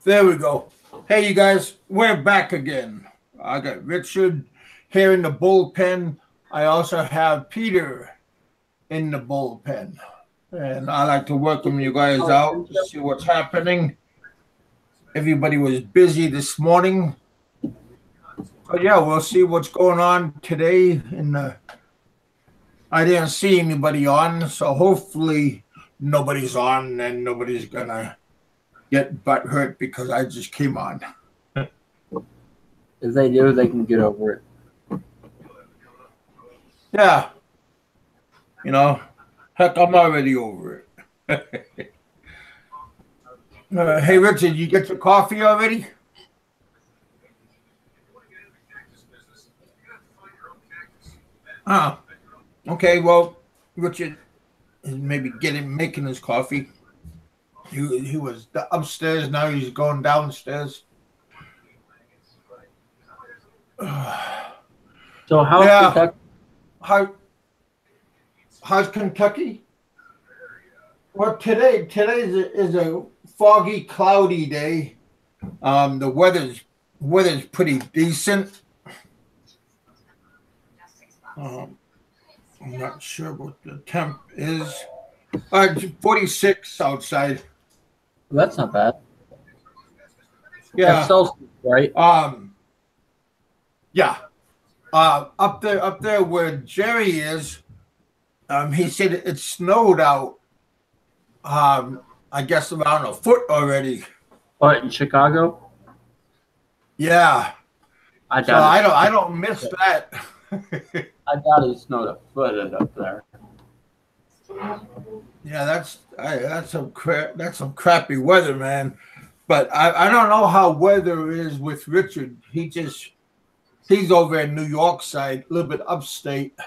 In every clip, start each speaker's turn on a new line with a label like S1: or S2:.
S1: There we go. Hey, you guys, we're back again. I got Richard here in the bullpen. I also have Peter in the bullpen. And I like to welcome you guys out to see what's happening. Everybody was busy this morning. But yeah, we'll see what's going on today. I didn't see anybody on, so hopefully nobody's on and nobody's going to get butt hurt because I just came on.
S2: If they do, they can get over it.
S1: Yeah. Heck, I'm already over it. Hey, Richard, you get your coffee already? Okay, well, Richard is maybe making his coffee. He was upstairs, now he's going downstairs.
S2: So how's Kentucky?
S1: How's Kentucky? Well, today is a foggy, cloudy day. The weather's pretty decent. I'm not sure what the temp is. 46 outside.
S2: Well, that's not bad.
S1: Yeah.
S2: That's Celsius, right?
S1: Yeah. Up there where Jerry is, he said it snowed out. I guess around a foot already.
S2: What, in Chicago?
S1: Yeah. I don't miss that.
S2: I doubt it snowed a foot up there.
S1: Yeah, that's some crappy weather, man. But I don't know how weather is with Richard. He's over in New York side, a little bit upstate.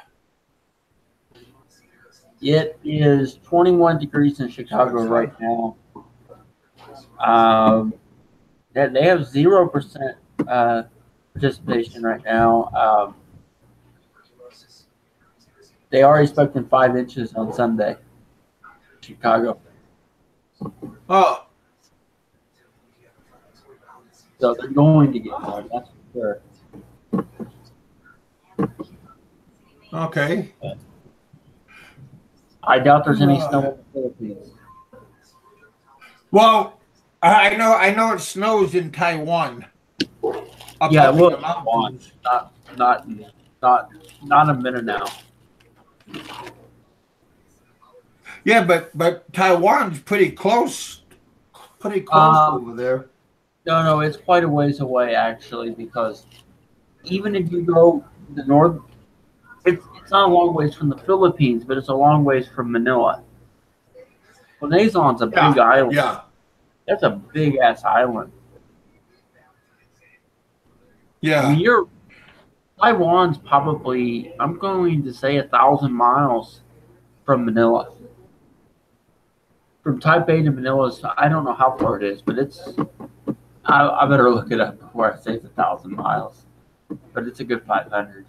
S2: It is 21 degrees in Chicago right now. They have 0% participation right now. They are expecting 5 inches on Sunday, Chicago.
S1: Oh.
S2: So they're going to get more, that's for sure.
S1: Okay.
S2: I doubt there's any snow in the Philippines.
S1: Well, I know it snows in Taiwan.
S2: Yeah, well, not a minute now.
S1: Yeah, but Taiwan's pretty close over there.
S2: No, it's quite a ways away actually, because even if you go the north, it's not a long ways from the Philippines, but it's a long ways from Manila. Quezon's a big island.
S1: Yeah,
S2: that's a big ass island.
S1: Yeah,
S2: I mean, Taiwan's probably, I'm going to say 1,000 miles from Manila. From Taipei to Manila, I don't know how far it is, but I better look it up before I say it's 1,000 miles. But it's a good 500.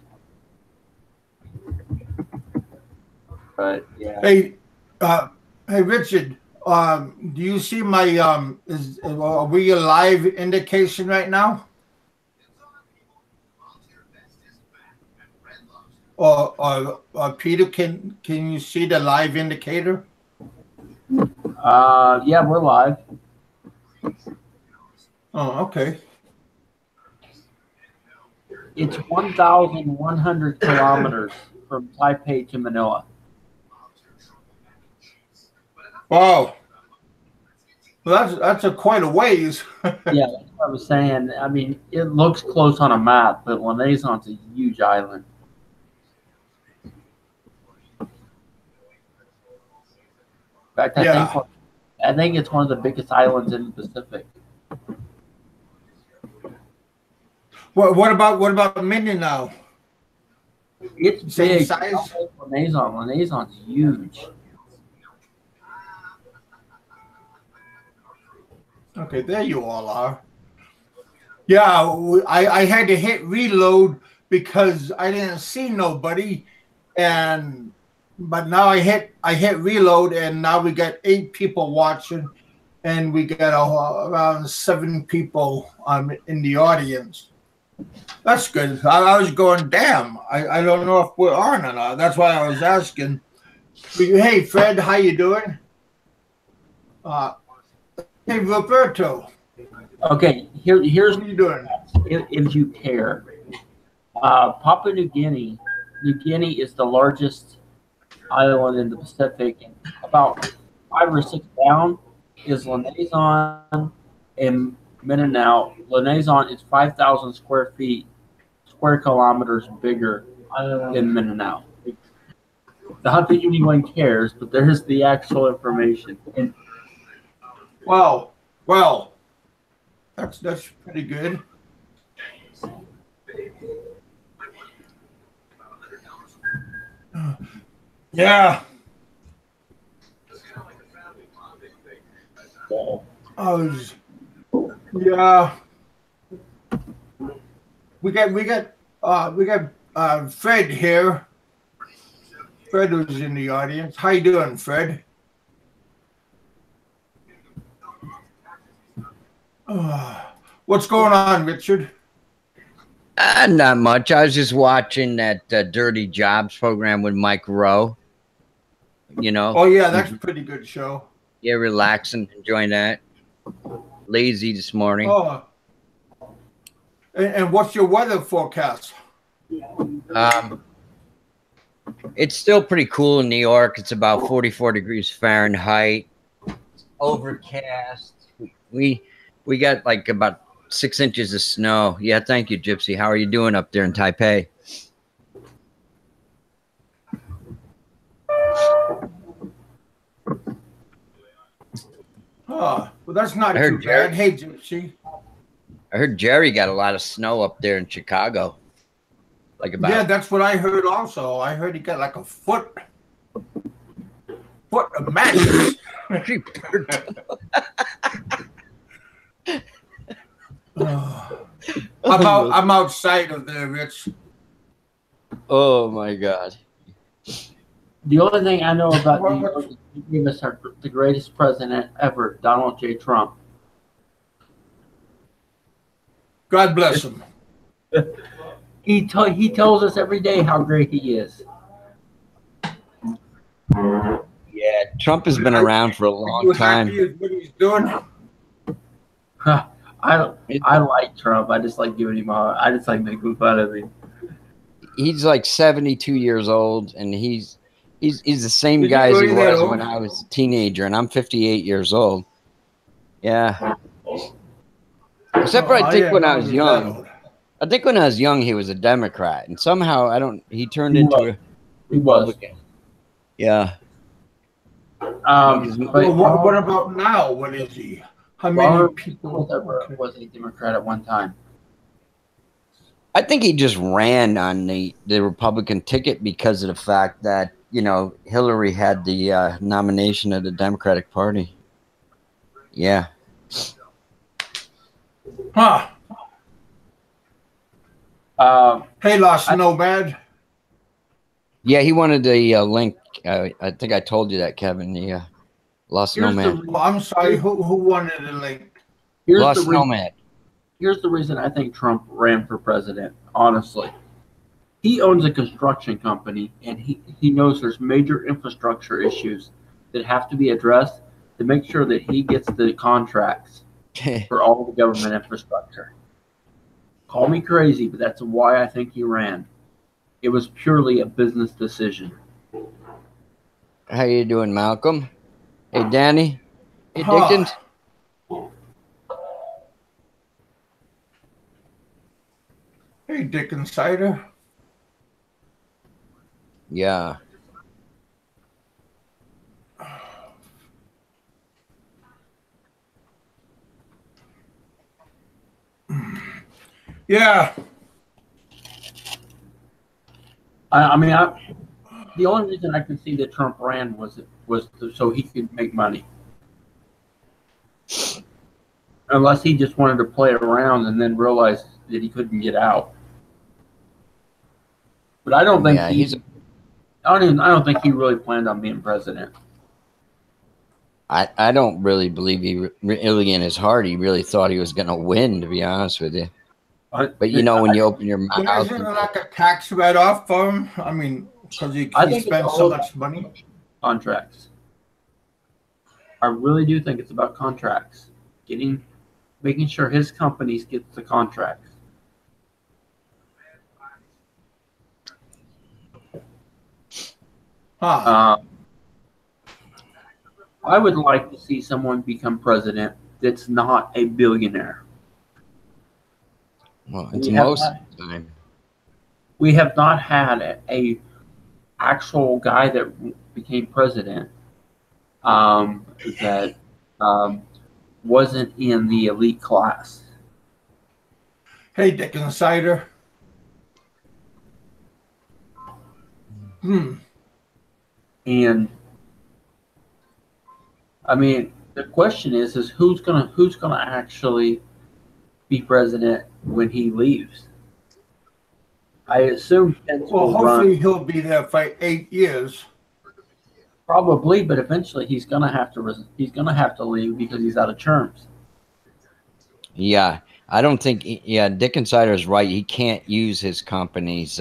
S2: But yeah.
S1: Hey, Richard, do you see my are we a live indication right now? Or Peter, can you see the live indicator?
S2: Yeah, we're live.
S1: Oh, okay.
S2: It's 1,100 kilometers from Taipei to Manila.
S1: Wow. Well, that's quite a ways.
S2: Yeah, that's what I was saying. I mean, it looks close on a map, but Quezon's a huge island. In fact, I think it's one of the biggest islands in the Pacific.
S1: What about Mindanao?
S2: It's
S1: Same
S2: big.
S1: size?
S2: Quezon's huge.
S1: Okay, there you all are. Yeah, I had to hit reload because I didn't see nobody, but now I hit reload, and now we got 8 people watching, and we got around 7 people in the audience. That's good. I was going, damn. I don't know if we're on or not. That's why I was asking. Hey, Fred, how you doing? Hey, Roberto.
S2: Okay, here's
S1: what are you doing?
S2: If you care, Papua New Guinea. New Guinea is the largest island in the Pacific, and about 5 or 6 down is Lanazon and Mindanao. Lanazon is 5,000 square kilometers bigger than Mindanao. Not that anyone cares, but there's the actual information. And
S1: wow, that's pretty good. Yeah. Yeah. We got Fred here. Fred was in the audience. How you doing, Fred? What's going on, Richard?
S3: Not much. I was just watching that Dirty Jobs program with Mike Rowe. You know.
S1: Oh yeah, that's a pretty good show.
S3: Yeah, relaxing, enjoying that. Lazy this morning.
S1: Oh. And what's your weather forecast?
S3: It's still pretty cool in New York. It's about 44 degrees Fahrenheit. It's overcast. We got like about 6 inches of snow. Yeah, thank you, Gypsy. How are you doing up there in Taipei?
S1: Oh, well, that's not too bad. Hey, Gypsy.
S3: I heard Jerry got a lot of snow up there in Chicago. Like about
S1: yeah, that's what I heard also. I heard he got like a foot of madness. I'm outside of there, Rich.
S3: Oh my God.
S2: The only thing I know about New York is he gave us the greatest president ever, Donald J. Trump.
S1: God bless him.
S2: He tells us every day how great he is.
S3: Yeah, Trump has been around for a long time.
S1: What he's doing?
S2: I like Trump. I just like giving him I just like making fun of him.
S3: He's like 72 years old, and he's the same guy as he was when I was a teenager, and I'm 58 years old. Yeah. Except for I think when I was young. I think when I was young, he was a Democrat, and somehow he turned into a Republican. Yeah.
S1: What about now? What is he? How many people
S2: was a Democrat at one time?
S3: I think he just ran on the Republican ticket because of the fact that, you know, Hillary had the nomination of the Democratic Party. Yeah.
S1: Huh. Hey, Lost Nomad.
S3: Yeah, he wanted the link. I think I told you that, Kevin. The Lost Nomad.
S1: I'm sorry. Who wanted the link?
S3: Lost Nomad.
S2: Here's the reason I think Trump ran for president. Honestly, he owns a construction company, and he knows there's major infrastructure issues that have to be addressed to make sure that he gets the contracts for all the government infrastructure. Call me crazy, but that's why I think he ran. It was purely a business decision.
S3: How you doing, Malcolm? Hey, Danny. Hey, Dickens.
S1: Hey, Dick Insider.
S3: Yeah.
S1: Yeah.
S2: I mean, the only reason I can see that Trump ran was so he could make money. Unless he just wanted to play around and then realized that he couldn't get out. But I don't think I don't think he really planned on being president.
S3: I don't really believe he really in his heart he really thought he was going to win, to be honest with you. But when you open your mouth,
S1: isn't it like a tax write-off for him? I mean, because he spends so much money.
S2: Contracts. I really do think it's about contracts. Making sure his companies get the contracts.
S1: Huh.
S2: I would like to see someone become president that's not a billionaire.
S3: Well, it's most of the time.
S2: We have not had a actual guy that became president that wasn't in the elite class.
S1: Hey, Dick Insider.
S2: And I mean, the question is who's gonna actually be president when he leaves? I assume Pence will
S1: hopefully he'll be there for 8 years.
S2: Probably, but eventually he's gonna have to leave because he's out of terms.
S3: Yeah, I don't think. Yeah, Dick Insider is right. He can't use his companies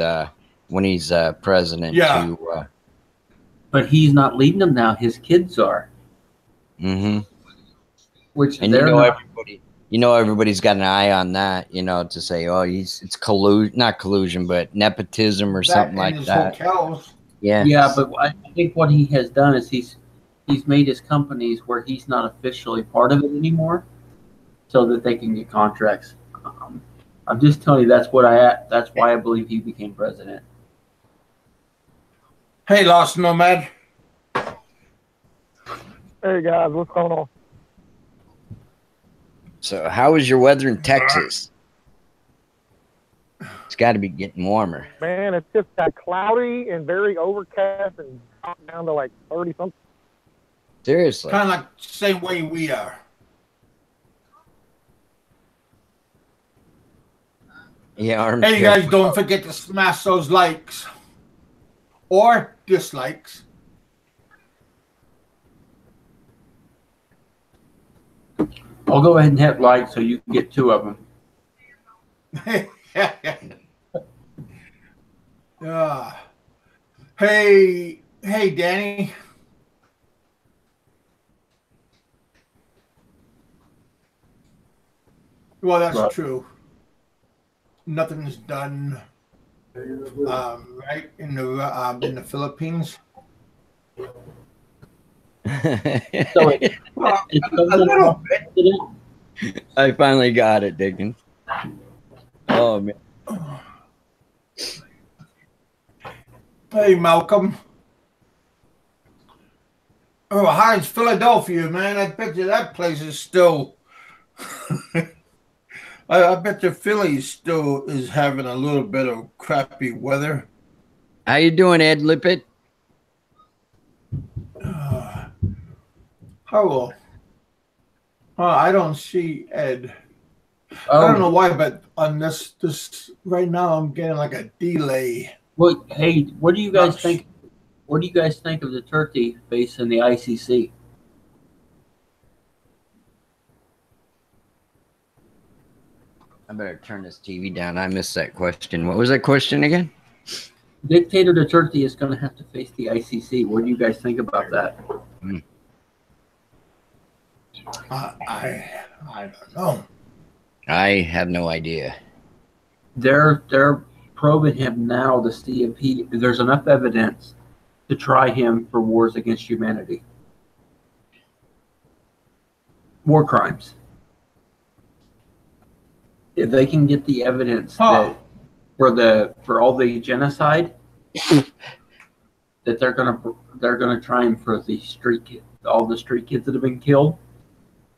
S3: when he's president.
S1: Yeah.
S2: But he's not leading them now. His kids are.
S3: Mm-hmm.
S2: Which
S3: and everybody's got an eye on that. To say, oh, it's not collusion, but nepotism or something like that.
S1: Hotels.
S3: Yeah.
S2: Yeah, but I think what he has done is he's made his companies where he's not officially part of it anymore, so that they can get contracts. I'm just telling you that's why I believe he became president.
S1: Hey, Lost Nomad.
S4: Hey guys, what's going on?
S3: So, how is your weather in Texas? It's got to be getting warmer.
S4: Man, it's just got cloudy and very overcast and dropped down to like 30 something.
S3: Seriously.
S1: Kind of like the same way we are.
S3: Yeah.
S1: Hey, you guys, don't forget to smash those likes or dislikes.
S2: I'll go ahead and hit like so you can get 2 of them.
S1: Hey, Danny. Well, that's true. Nothing's done, right in the Philippines.
S3: I finally got it, Dickens. Oh man.
S1: Hey, Malcolm. Oh, how's Philadelphia, man? I bet you that place is still. I bet you Philly still is having a little bit of crappy weather.
S3: How you doing, Ed Lippett?
S1: Hello. I don't see Ed. I don't know why, but on this right now, I'm getting like a delay.
S2: Well, hey, what do you guys think? What do you guys think of the turkey based in the ICC?
S3: I better turn this TV down. I missed that question. What was that question again?
S2: Dictator Duterte is going to have to face the ICC. What do you guys think about that?
S1: I don't know.
S3: I have no idea.
S2: They're probing him now to see if there's enough evidence to try him for wars against humanity, war crimes. If they can get the evidence that for all the genocide, that they're gonna try him for the all the street kids that have been killed,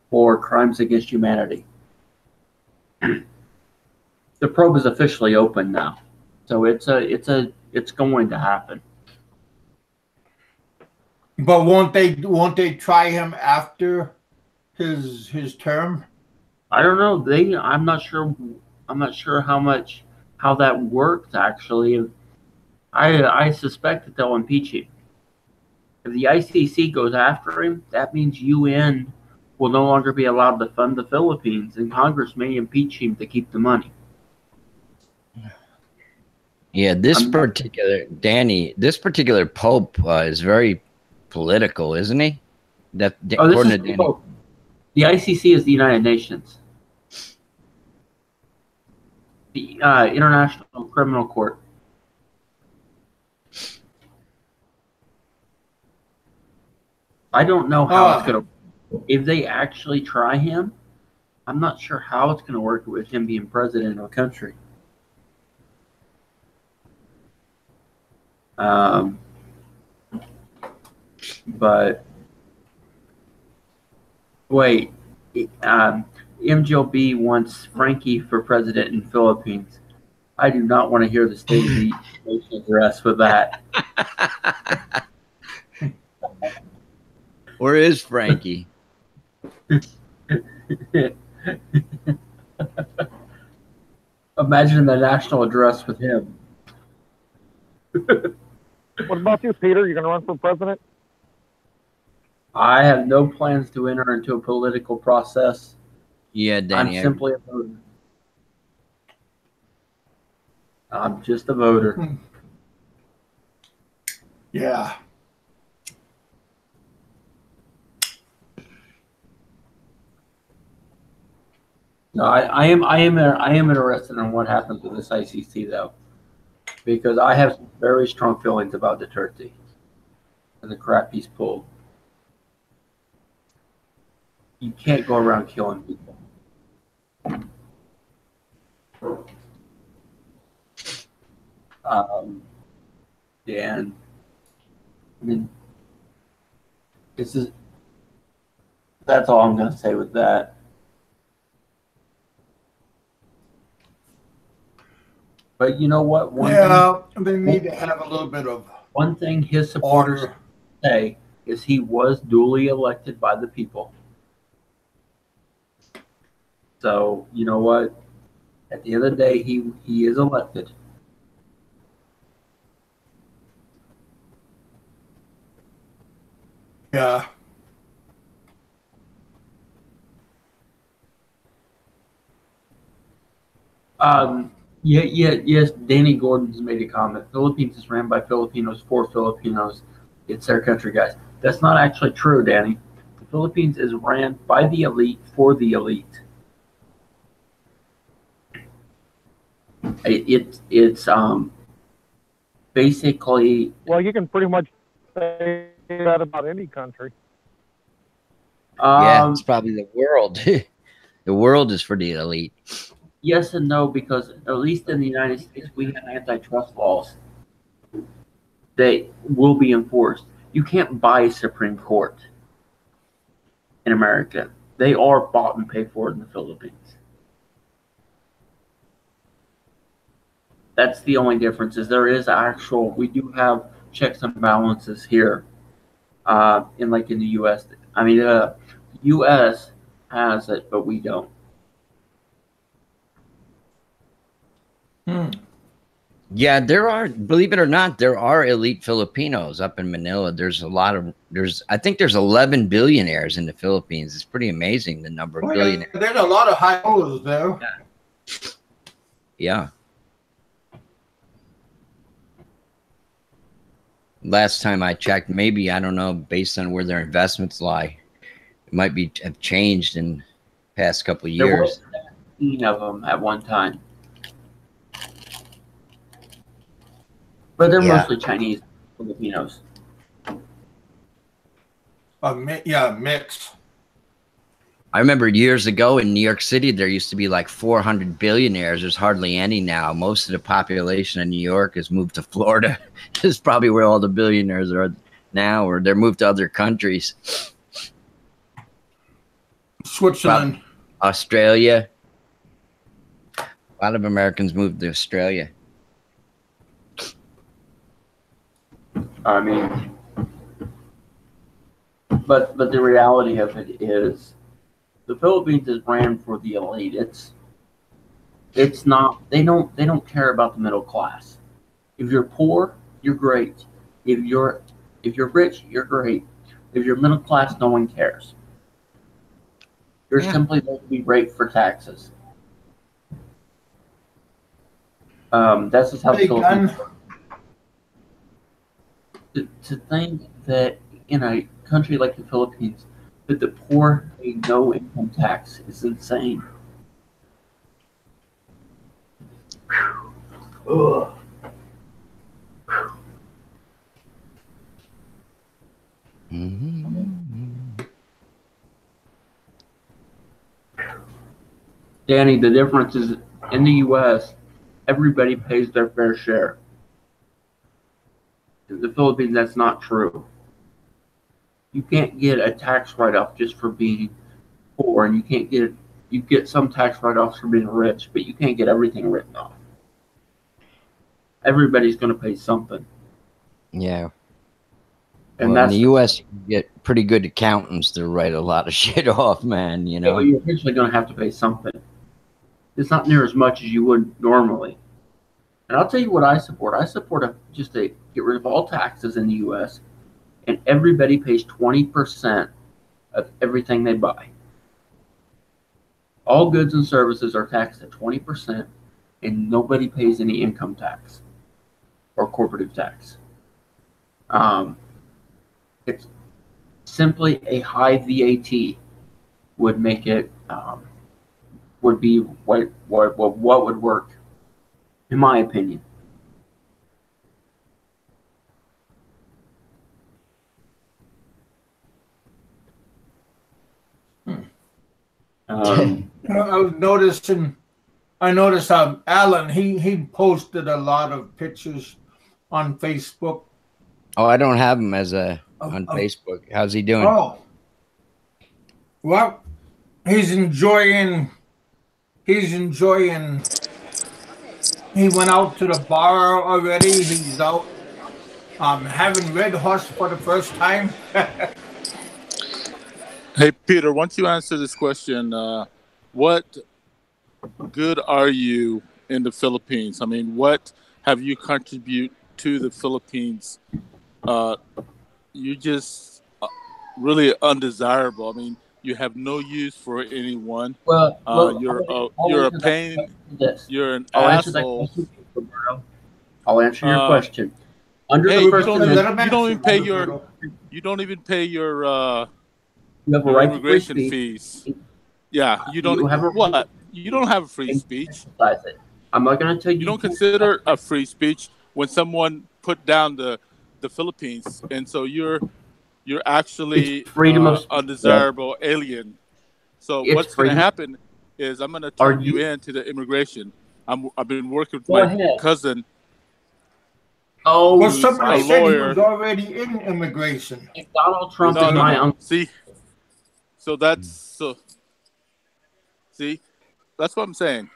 S2: or crimes against humanity. The probe is officially open now, so it's going to happen.
S1: But won't they try him after his term?
S2: I don't know. I'm not sure how that works actually. I suspect that they'll impeach him. If the ICC goes after him, that means UN will no longer be allowed to fund the Philippines, and Congress may impeach him to keep the money.
S3: Yeah, this particular Pope is very political, isn't he? That according to Danny.
S2: The ICC is the United Nations, the International Criminal Court. I don't know how it's going to. If they actually try him, I'm not sure how it's going to work with him being president of a country. But wait, MGLB wants Frankie for president in Philippines. I do not want to hear the State of the Nation address with that.
S3: Where is Frankie?
S2: Imagine the national address with him.
S4: What about you, Peter? You going to run for president?
S2: I have no plans to enter into a political process.
S3: Yeah, Danny.
S2: I'm simply a voter. I'm just a voter.
S1: Yeah.
S2: No, I am interested in what happens with this ICC though, because I have some very strong feelings about Duterte and the crap he's pulled. You can't go around killing people. And I mean, that's all I'm going to say with that. But you know what?
S1: They need to have a little bit of
S2: one thing his supporters say is he was duly elected by the people. So you know what? At the end of the day, he is elected.
S1: Yeah.
S2: Yes, Danny Gordon's made a comment. Philippines is ran by Filipinos for Filipinos. It's their country, guys. That's not actually true, Danny. The Philippines is ran by the elite for the elite. It's basically.
S4: Well, you can pretty much say that about any country.
S3: Yeah, it's probably the world. The world is for the elite.
S2: Yes and no, because at least in the United States, we have antitrust laws. They will be enforced. You can't buy a Supreme Court in America. They are bought and paid for in the Philippines. That's the only difference. Is there is we do have checks and balances here, in the U.S. I mean, the U.S. has it, but we don't.
S3: Yeah, there are, believe it or not, there are elite Filipinos up in Manila. I think there's 11 billionaires in the Philippines. It's pretty amazing, the number of billionaires.
S1: There's a lot of high rollers there.
S3: Yeah. Last time I checked, maybe, I don't know, based on where their investments lie, it might have changed in the past couple of years.
S2: There were 17 of them at one time. But they're mostly Chinese Filipinos.
S1: Mix.
S3: I remember years ago in New York City, there used to be like 400 billionaires. There's hardly any now. Most of the population in New York has moved to Florida. This is probably where all the billionaires are now, or they're moved to other countries.
S1: Switzerland.
S3: Australia. A lot of Americans moved to Australia.
S2: I mean, but the reality of it is, the Philippines is ran for the elite. It's not. They don't care about the middle class. If you're poor, you're great. If you're If you're rich, you're great. If you're middle class, no one cares. You're simply going to be raped for taxes. That's just how the Philippines works. To think that in a country like the Philippines, that the poor pay no income tax is insane. Ugh. Danny, the difference is in the U.S., everybody pays their fair share. In the Philippines, that's not true. You can't get a tax write-off just for being poor, and you get some tax write-offs for being rich, but you can't get everything written off. Everybody's going to pay something.
S3: Yeah.
S2: And
S3: well, in the U.S., you get pretty good accountants to write a lot of shit off, man. You know,
S2: you're eventually going to have to pay something. It's not near as much as you would normally. And I'll tell you what I support. I support just to get rid of all taxes in the U.S. and everybody pays 20% of everything they buy. All goods and services are taxed at 20%, and nobody pays any income tax or corporative tax. It's simply a high VAT would make it would be what would work, in my opinion.
S1: I noticed Alan, he posted a lot of pictures on Facebook.
S3: Oh, I don't have him as on Facebook. How's he doing?
S1: Oh, well, he's enjoying. He went out to the bar already. He's out having Red Horse for the first time.
S5: Hey, Peter, once you answer this question, what good are you in the Philippines? I mean, what have you contributed to the Philippines? You just really undesirable. I mean, you have no use for anyone.
S2: Well,
S5: you're a pain. You're an asshole.
S2: I'll answer your question.
S5: You don't even pay your
S2: you have a right
S5: immigration
S2: to
S5: fees. Yeah, you don't have what? You don't have a free speech.
S2: I'm not going to tell you.
S5: You don't consider a free speech when someone put down the Philippines, and so you're actually undesirable alien. So what's going to happen is I'm going to turn you in to the immigration. I've been working with my cousin.
S1: Oh, well, somebody said he was already in immigration.
S2: If Donald Trump is my uncle.
S5: See, so that's that's what I'm saying.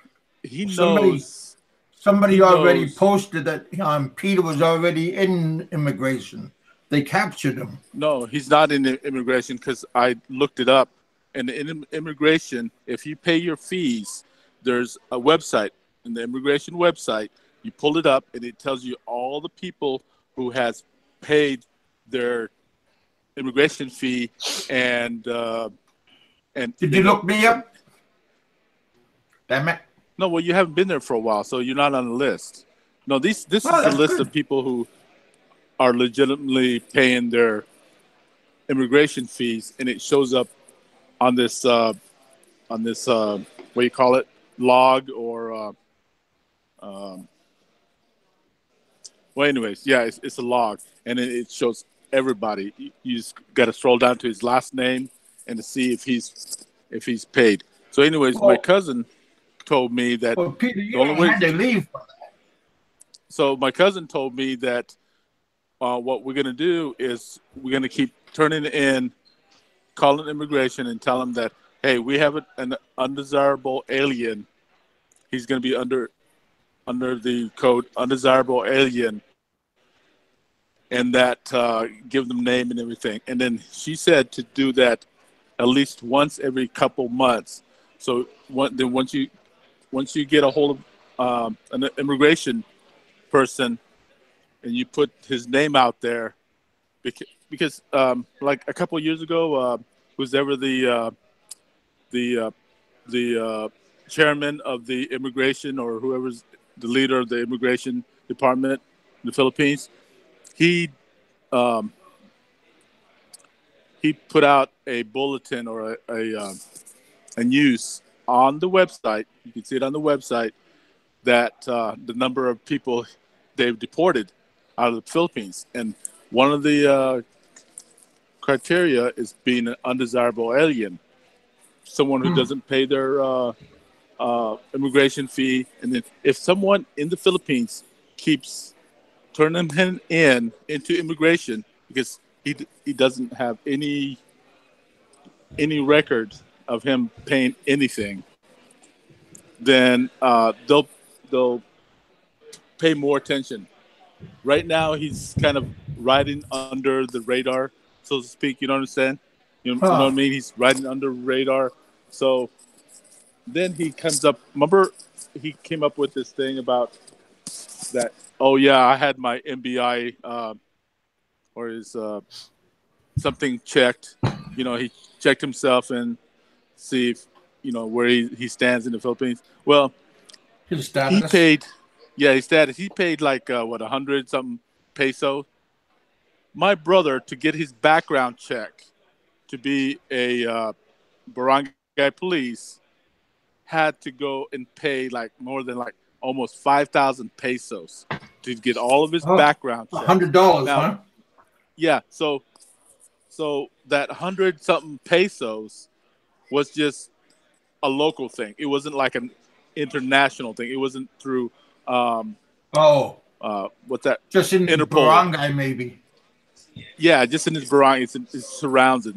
S5: He knows.
S1: Somebody already posted that Peter was already in immigration. They captured him.
S5: No, he's not in the immigration because I looked it up. And in immigration, if you pay your fees, there's a website, in the immigration website. You pull it up, and it tells you all the people who has paid their immigration fee. And
S1: did you look me up? Damn it!
S5: No, well, you haven't been there for a while, so you're not on the list. No, this is a list of people who are legitimately paying their immigration fees, and it shows up on this what do you call it, log or well, anyways, yeah, it's a log, and it shows everybody. You just got to scroll down to his last name and to see if he's paid. So, anyways, my cousin told me that.
S1: Well, Peter, you had to leave for that.
S5: So my cousin told me that what we're going to do is we're going to keep turning in, calling immigration and tell them that, hey, we have an undesirable alien. He's going to be under the code undesirable alien, and that give them name and everything. And then she said to do that at least once every couple months. So once you get a hold of an immigration person and you put his name out there, because like a couple of years ago, was ever the chairman of the immigration or whoever's the leader of the immigration department in the Philippines, he put out a bulletin or a news on the website. You can see it on the website that the number of people they've deported out of the Philippines, and one of the criteria is being an undesirable alien, someone who doesn't pay their immigration fee. And then if someone in the Philippines keeps turning him into immigration because he doesn't have any record of him paying anything, then they'll pay more attention. Right now, he's kind of riding under the radar, so to speak. You know what I'm saying? You know what I mean? He's riding under radar. So then he comes up. Remember, he came up with this thing about that. Oh yeah, I had my MBI or his something checked. You know, he checked himself and see if where he stands in the Philippines. Well,
S1: His status.
S5: he paid. Yeah, his status. He paid like 100 something peso. My brother, to get his background check to be a barangay police, had to go and pay like more than like almost 5,000 pesos to get all of his background check.
S1: $100, huh?
S5: Yeah, so that 100 something pesos was just a local thing. It wasn't like an international thing. It wasn't through what's that?
S1: Just in the barangay, maybe.
S5: Yeah, just in his barangay, it surrounds it.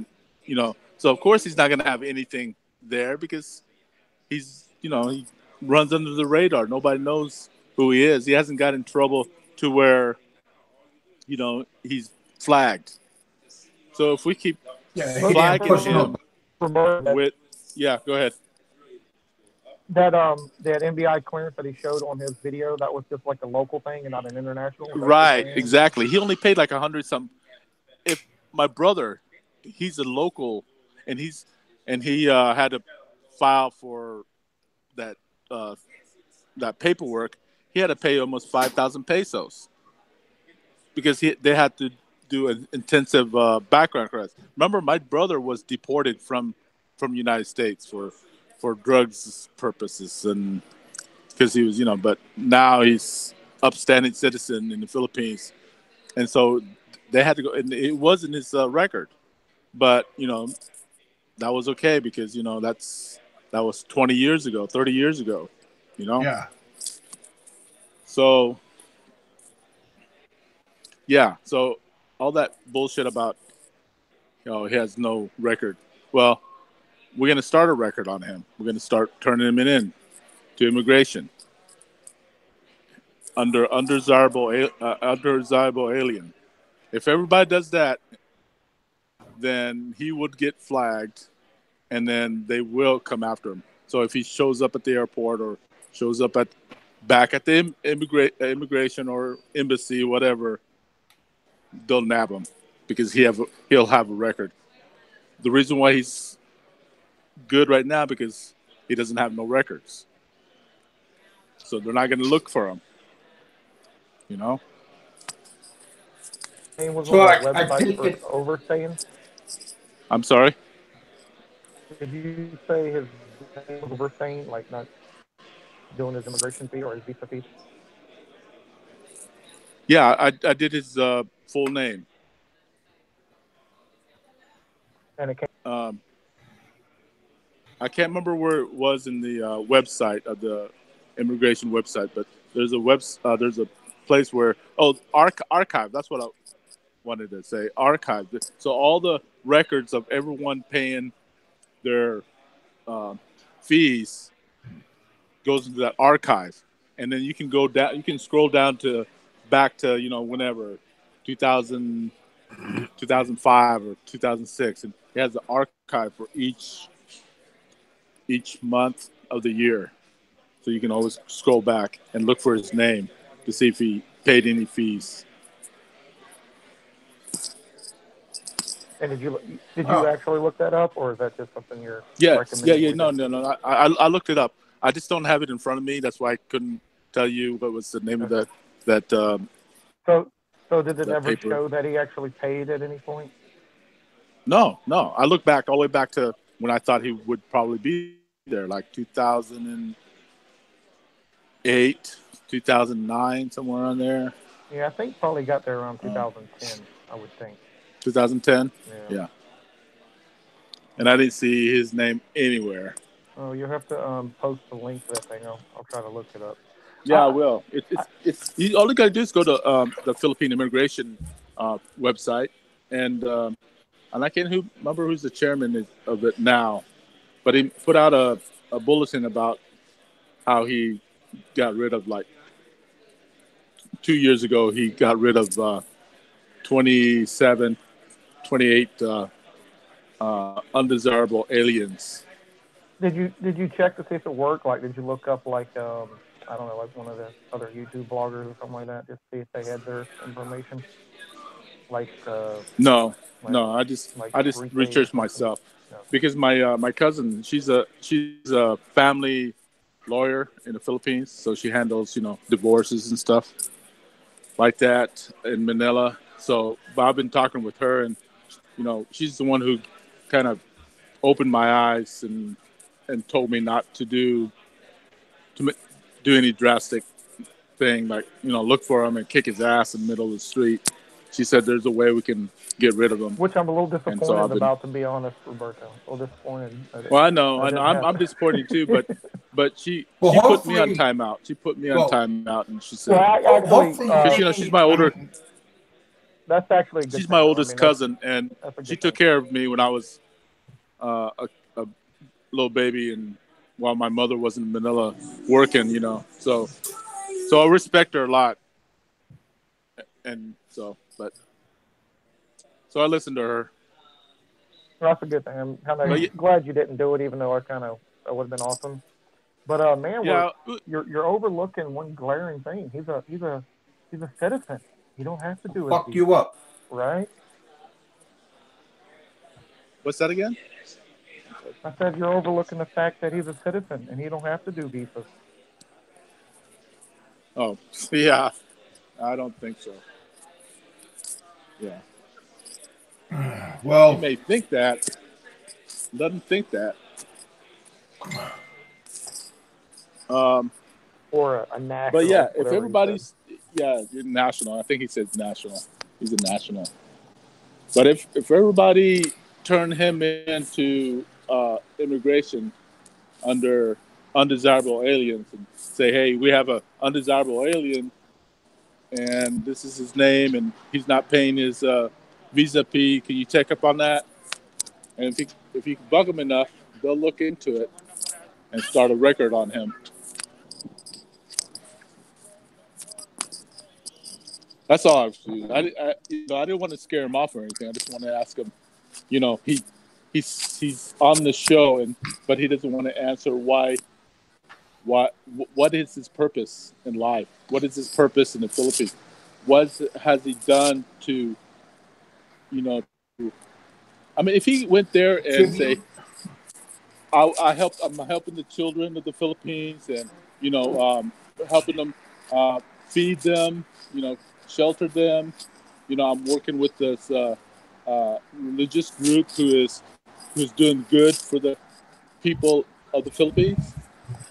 S5: So of course he's not going to have anything there because he's he runs under the radar. Nobody knows who he is. He hasn't got in trouble to where he's flagged. So if we keep flagging him with go ahead.
S4: That MBI clearance that he showed on his video, that was just like a local thing and not an international.
S5: Right, exactly. He only paid like 100 something. If my brother, he's a local, and he had to file for that paperwork. He had to pay almost 5,000 pesos because they had to do an intensive background check. Remember, my brother was deported from the United States for drugs purposes, and because he was, but now he's upstanding citizen in the Philippines, and so they had to go, and it wasn't his record, but that was okay because that was 20 years ago, 30 years ago,
S1: Yeah.
S5: So all that bullshit about he has no record. Well, we're going to start a record on him. We're going to start turning him in to immigration under undesirable alien. If everybody does that, then he would get flagged, and then they will come after him. So if he shows up at the airport or shows up back at the immigration or embassy, whatever, they'll nab him because he'll have a record. The reason why he's good right now because he doesn't have no records, so they're not going to look for him.
S4: So I take it overstaying.
S5: I'm sorry.
S4: Did you say his name was overstaying, like not doing his immigration fee or his visa fee?
S5: Yeah, I did his full name.
S4: And it came.
S5: I can't remember where it was in the website of the immigration website, but there's a place where archive. That's what I wanted to say. Archive. So all the records of everyone paying their fees goes into that archive, and then you can go down. You can scroll down back to whenever 2000, 2005 or 2006, and it has the archive for each month of the year, so you can always scroll back and look for his name to see if he paid any fees.
S4: And did you actually look that up, or is that just something you're
S5: recommending?
S4: Yeah.
S5: No. I looked it up. I just don't have it in front of me. That's why I couldn't tell you what was the name of that.
S4: So did it ever
S5: paper.
S4: show that he actually paid at any point?
S5: No. I looked back all the way back to when I thought he would probably be there, like 2008, 2009, somewhere on there.
S4: Yeah, I think probably got there around 2010. I would think.
S5: 2010. Yeah. And I didn't see his name anywhere.
S4: Oh, you'll have to post the link to that thing. I'll try to look it up.
S5: Yeah, I will. It's you, all you gotta do is go to the Philippine immigration website, and I can't remember who's the chairman of it now, but he put out a bulletin about how he got rid of, like, 2 years ago, he got rid of 28 undesirable aliens.
S4: Did you check to see if it worked? Like, did you look up, like, I don't know, like one of the other YouTube bloggers or something like that, just see if they had their information? Like
S5: no, I just researched myself, because my cousin, she's a family lawyer in the Philippines, so she handles divorces and stuff like that in Manila. So I've been talking with her, and she's the one who kind of opened my eyes and told me not to do any drastic thing, like look for him and kick his ass in the middle of the street. She said there's a way we can get rid of him.
S4: Which I'm a little disappointed about, to be honest, Roberto. A little disappointed.
S5: Well, I know. I'm disappointed too, but she put me on timeout. She put me on timeout, and she said, because she's my older.
S4: That's actually.
S5: She's my oldest cousin, and she took care of me when I was a little baby, and while my mother was in Manila working, so I respect her a lot, and so I listened to her.
S4: Well, that's a good thing. I'm kind of glad you didn't do it, even though that would have been awesome. But man, you're overlooking one glaring thing. He's a citizen. You don't have to do it.
S1: Fuck you up,
S4: right?
S5: What's that again?
S4: I said you're overlooking the fact that he's a citizen and he don't have to do visas.
S5: Oh, yeah. I don't think so. Yeah.
S1: Well,
S5: he may think that. Doesn't think that.
S4: Or a national.
S5: But yeah, if everybody's national. I think he said national. He's a national. But if everybody turned him into immigration under undesirable aliens and say, hey, we have an undesirable alien and this is his name and he's not paying his visa fee, can you check up on that? And if you bug them enough, they'll look into it and start a record on him. That's all I was doing. I didn't want to scare him off or anything. I just want to ask him, he's on the show, but he doesn't want to answer why. What is his purpose in life? What is his purpose in the Philippines? What has he done to, I mean, if he went there and say, I'm helping the children of the Philippines and, helping them feed them, shelter them. I'm working with this religious group who's doing good for the people of the Philippines.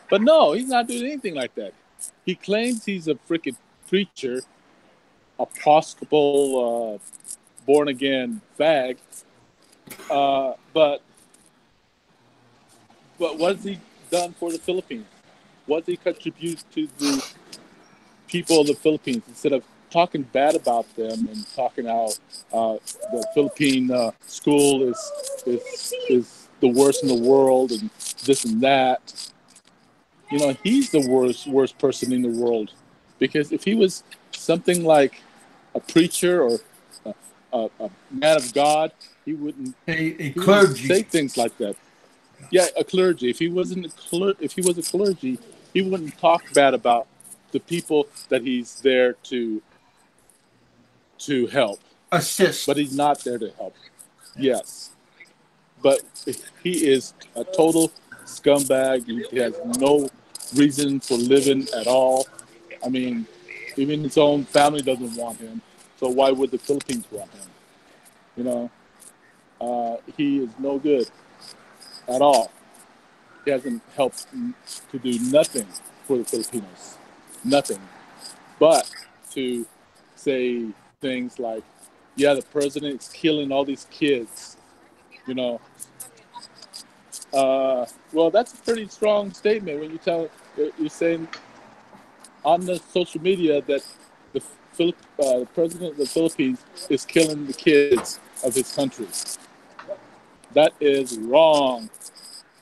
S5: But no, he's not doing anything like that. He claims he's a freaking preacher, a Episcopal, born-again fag. But what has he done for the Philippines? What does he contribute to the people of the Philippines instead of talking bad about them and talking how the Philippine school is the worst in the world and this and that? He's the worst person in the world, because if he was something like a preacher or a man of God, he wouldn't say things like that. Yeah, a clergy. If he was a clergy, he wouldn't talk bad about the people that he's there to help,
S1: assist.
S5: But he's not there to help. Yes. But he is a total scumbag. He has no reason for living at all. I mean, even his own family doesn't want him. So why would the Philippines want him? You know, he is no good at all. He hasn't helped to do nothing for the Filipinos. Nothing. But to say things like, yeah, the president is killing all these kids, you know. Well, that's a pretty strong statement when you're saying on the social media that the president of the Philippines is killing the kids of his country. That is wrong.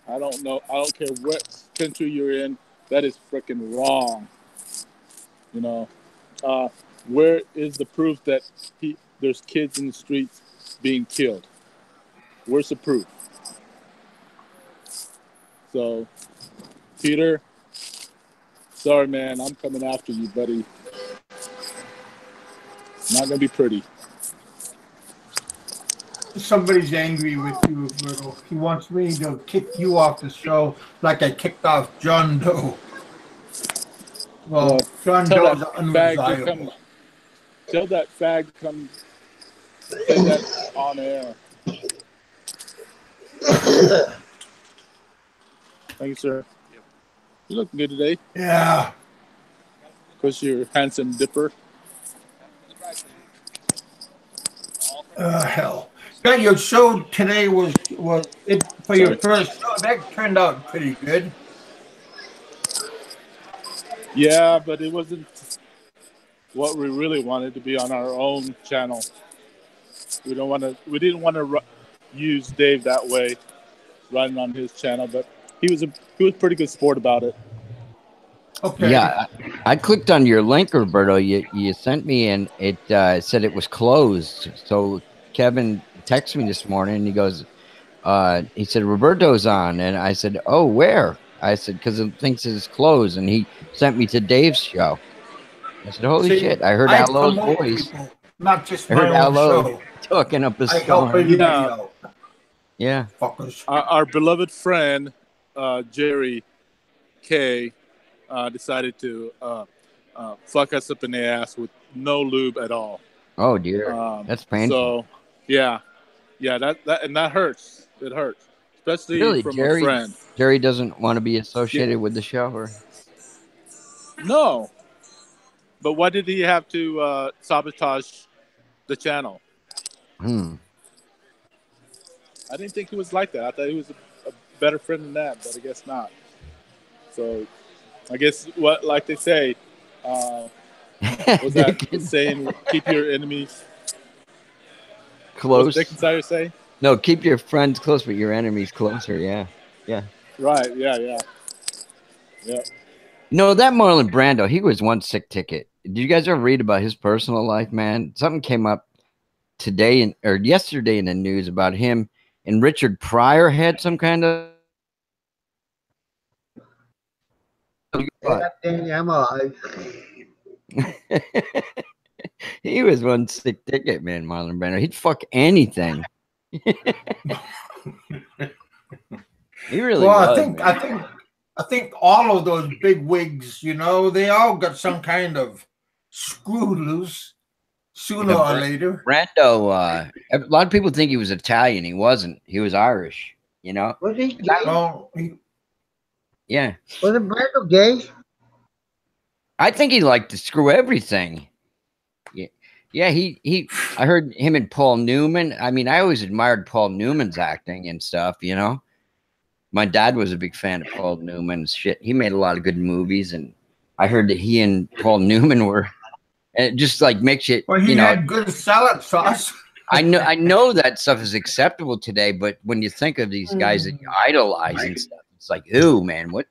S5: I don't know. I don't care what country you're in. That is freaking wrong. You know, where is the proof that there's kids in the streets being killed? Where's the proof? So, Peter, sorry, man. I'm coming after you, buddy. Not gonna be pretty.
S1: Somebody's angry with you, Roberto. He wants me to kick you off the show like I kicked off John Doe. Well, John Doe's unreliable.
S5: Tell that fag come say that on air. Thank you, sir. You look good today.
S1: Yeah.
S5: Because you're handsome dipper.
S1: Hell. Yeah, your show today was it for your first show. That turned out pretty good.
S5: Yeah, but it wasn't what we really wanted to be on our own channel. We didn't want to use Dave that way, running on his channel. But he was a pretty good sport about it.
S3: Okay. Yeah, I clicked on your link, Roberto. You sent me, and it said it was closed. So Kevin texted me this morning, and he goes, he said Roberto's on, and I said, oh, where? I said because it thinks it's closed, and he sent me to Dave's show. I said, holy shit! I heard Allo's voice.
S1: People, not just my own show.
S3: Talking up a
S1: storm.
S3: Yeah.
S1: Fuckers.
S5: Our beloved friend Jerry K decided to fuck us up in the ass with no lube at all.
S3: Oh dear, that's painful.
S5: So yeah, that hurts. It hurts, especially
S3: really,
S5: from
S3: Jerry,
S5: a friend.
S3: Jerry doesn't want to be associated with the show, or
S5: no. But why did he have to sabotage the channel?
S3: I
S5: didn't think he was like that. I thought he was a better friend than that, but I guess not. So, I guess like they say, was that saying, keep your enemies
S3: close?
S5: What Dick and Sire say?
S3: No, keep your friends close, but your enemies closer. Yeah.
S5: Right. Yeah.
S3: No, that Marlon Brando, he was one sick ticket. Did you guys ever read about his personal life, man? Something came up today or yesterday in the news about him and Richard Pryor had some kind of.
S6: I'm alive.
S3: He was one sick ticket, man, Marlon Brando. He'd fuck anything. He really was.
S1: I think all of those big wigs, they all got some kind of screw loose sooner or later.
S3: Brando, a lot of people think he was Italian. He wasn't. He was Irish,
S6: Was he gay?
S3: Yeah.
S6: Wasn't Brando gay?
S3: I think he liked to screw everything. Yeah, I heard him and Paul Newman. I mean, I always admired Paul Newman's acting and stuff, My dad was a big fan of Paul Newman's shit. He made a lot of good movies, and I heard that he and Paul Newman were, and it just like makes it.
S1: Well, he had good salad sauce.
S3: I know that stuff is acceptable today, but when you think of these guys that you idolize and stuff, it's like, ooh, man, what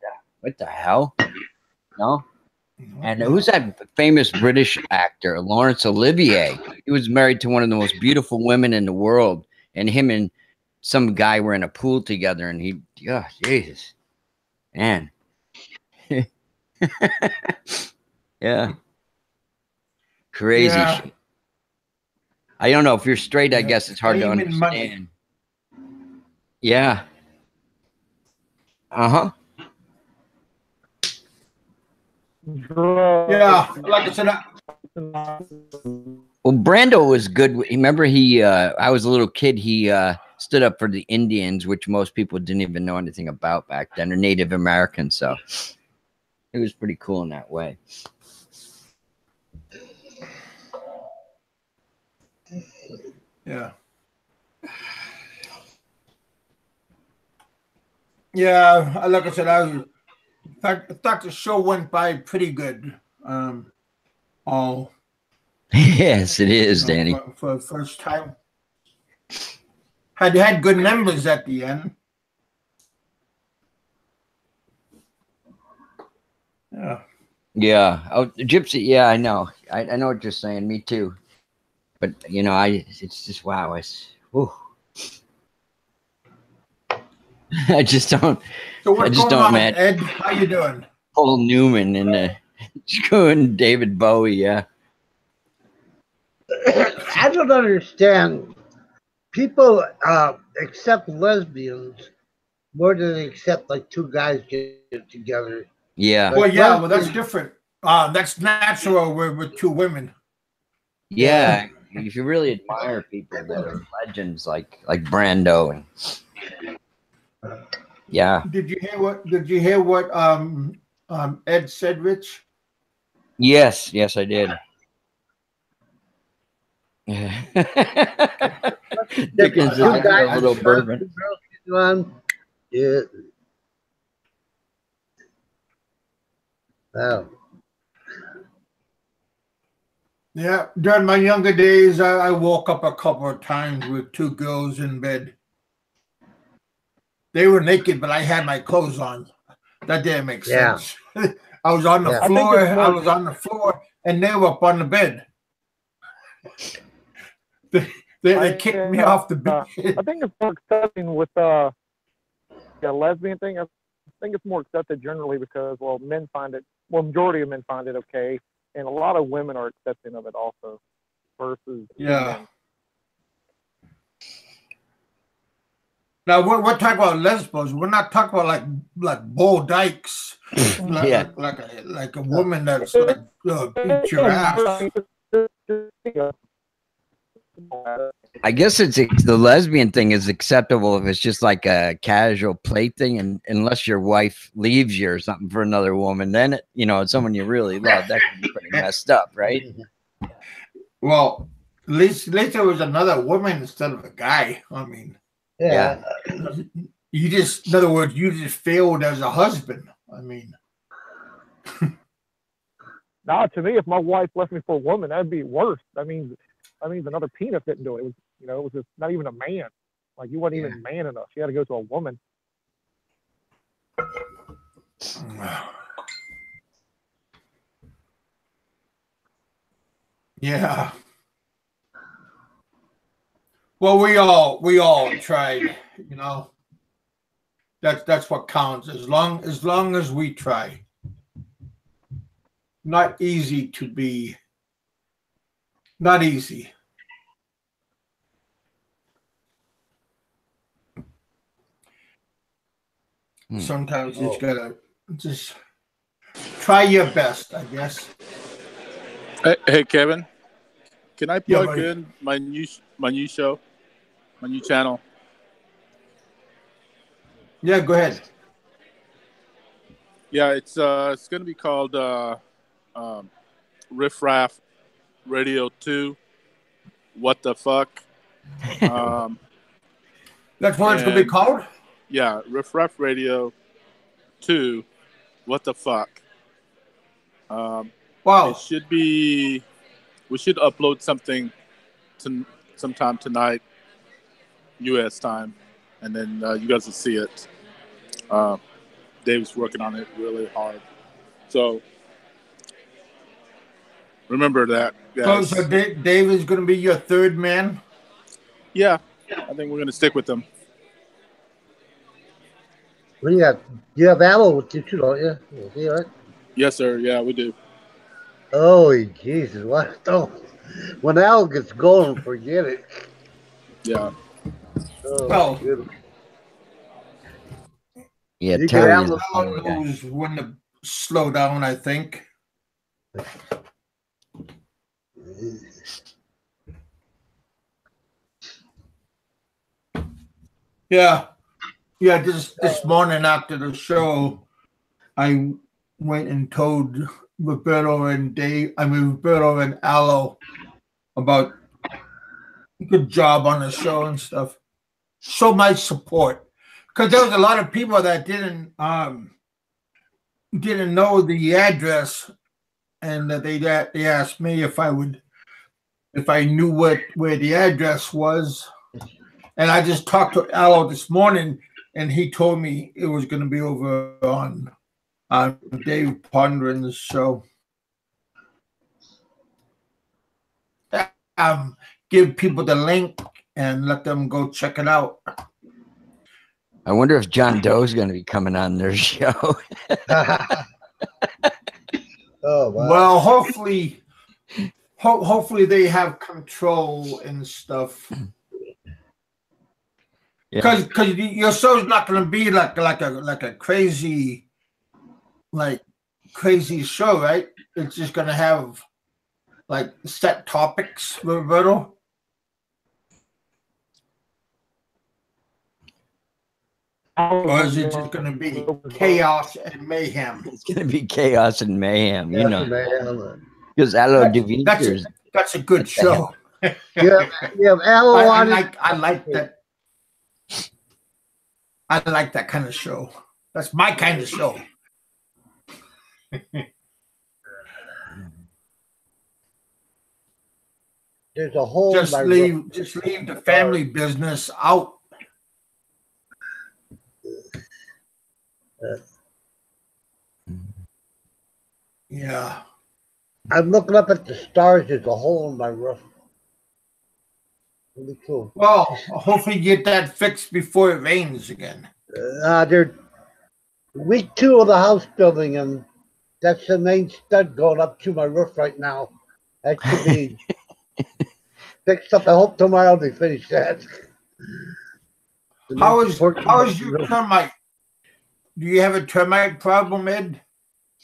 S3: the hell? And who's that famous British actor, Laurence Olivier? He was married to one of the most beautiful women in the world, and him and some guy were in a pool together, and Jesus, man. Yeah. Crazy shit. I don't know if you're straight. I guess it's hard to understand. Yeah. Uh-huh.
S1: Yeah, like I said,
S3: Well, Brando was good. Remember, I was a little kid. He stood up for the Indians, which most people didn't even know anything about back then, or Native Americans. So it was pretty cool in that way.
S1: yeah. Yeah, like I said, I thought the show went by pretty good. All
S3: Yes, it is, Danny.
S1: For the first time, had good numbers at the end. Yeah.
S3: Yeah. Oh, Gypsy. Yeah, I know. I know what you're saying. Me too. But you know, it's just wow. Whew. I just don't.
S1: So what's
S3: I just
S1: going
S3: don't,
S1: on,
S3: man.
S1: Ed? How you doing?
S3: Paul Newman and David Bowie. Yeah.
S6: I don't understand. People accept lesbians more than they accept like two guys get together.
S3: Yeah.
S6: Like
S1: Well, yeah, well, that's
S6: lesbians,
S1: different. That's natural with two women.
S3: Yeah. If you really admire people that are legends like Brando and yeah.
S1: Did you hear what Ed said, Rich?
S3: Yes, I did. Dickens
S6: two guys,
S3: a little bourbon.
S6: two girls get on. Yeah. Wow.
S1: Yeah, during my younger days, I woke up a couple of times with two girls in bed. They were naked, but I had my clothes on. That didn't make sense. I was on the floor. I was on the floor, and they were up on the bed. They kicked me off the bed.
S4: I think it's more accepting with the lesbian thing. I think it's more accepted generally because, well, majority of men find it okay, and a lot of women are accepting of it also, versus men.
S1: Now we're talking about lesbos. We're not talking about like Bo Dykes, like a woman that's like beat your ass.
S3: I guess the lesbian thing is acceptable if it's just like a casual play thing, and unless your wife leaves you or something for another woman, then it's someone you really love. That can be pretty messed up, right?
S1: Well, at least there was another woman instead of a guy. I mean,
S3: yeah.
S1: In other words, you just failed as a husband. I mean,
S4: nah, to me, if my wife left me for a woman, that'd be worse. That means another penis didn't do it. It was just not even a man. Like, you wasn't even man enough. She had to go to a woman.
S1: Yeah. Well, we all tried, That's what counts. As long as we try. Not easy. Sometimes you just gotta try your best, I guess.
S5: Hey, Kevin, can I plug in my new show, my new channel?
S1: Yeah, go ahead.
S5: Yeah, it's going to be called Riff Raff Radio 2. What the fuck?
S1: That's what it's going to be called?
S5: Yeah, Riff Raff Radio 2. What the fuck?
S1: Wow.
S5: It should be. We should upload something sometime tonight, U.S. time, and then you guys will see it. Dave's working on it really hard, so remember that, guys.
S1: So Dave is going to be your third man?
S5: Yeah, I think we're going to stick with him.
S6: What do you got? You have ammo with you too, don't you? See, right?
S5: Yes, sir. Yeah, we do.
S6: Oh, Jesus! What? Oh, when Al gets going, forget it.
S5: Yeah.
S6: Oh,
S3: Yeah,
S6: You
S3: Terry
S6: can
S3: is
S6: have
S3: a
S1: Aloe
S3: funny guy.
S1: knows when to slow down, I think. Yeah. Yeah, this morning after the show, I went and told Roberto and Aloe about good job on the show and stuff. So much support. Because there was a lot of people that didn't know the address, and they asked me if I knew where the address was, and I just talked to Aloe this morning, and he told me it was going to be over on Dave Pondren's show. Give people the link and let them go check it out.
S3: I wonder if John Doe's going to be coming on their show.
S6: Oh, wow.
S1: Well, hopefully they have control and stuff. Because your show's not going to be like a crazy show, right? It's just going to have like set topics, Roberto. Or is it just going to be chaos and mayhem?
S3: It's going to be chaos and mayhem, you know. Because
S1: That's a good show.
S6: Yeah, Aloe
S1: I like that. I like that kind of show. That's my kind of show.
S6: There's a whole
S1: just leave the family business out. Yeah.
S6: I'm looking up at the stars. There's a hole in my roof. Really cool.
S1: Well, hopefully you get that fixed before it rains again.
S6: They're week 2 of the house building, and that's the main stud going up to my roof right now. That should be fixed up. I hope tomorrow they finish that.
S1: How is your termite? Do you have a termite problem, Ed?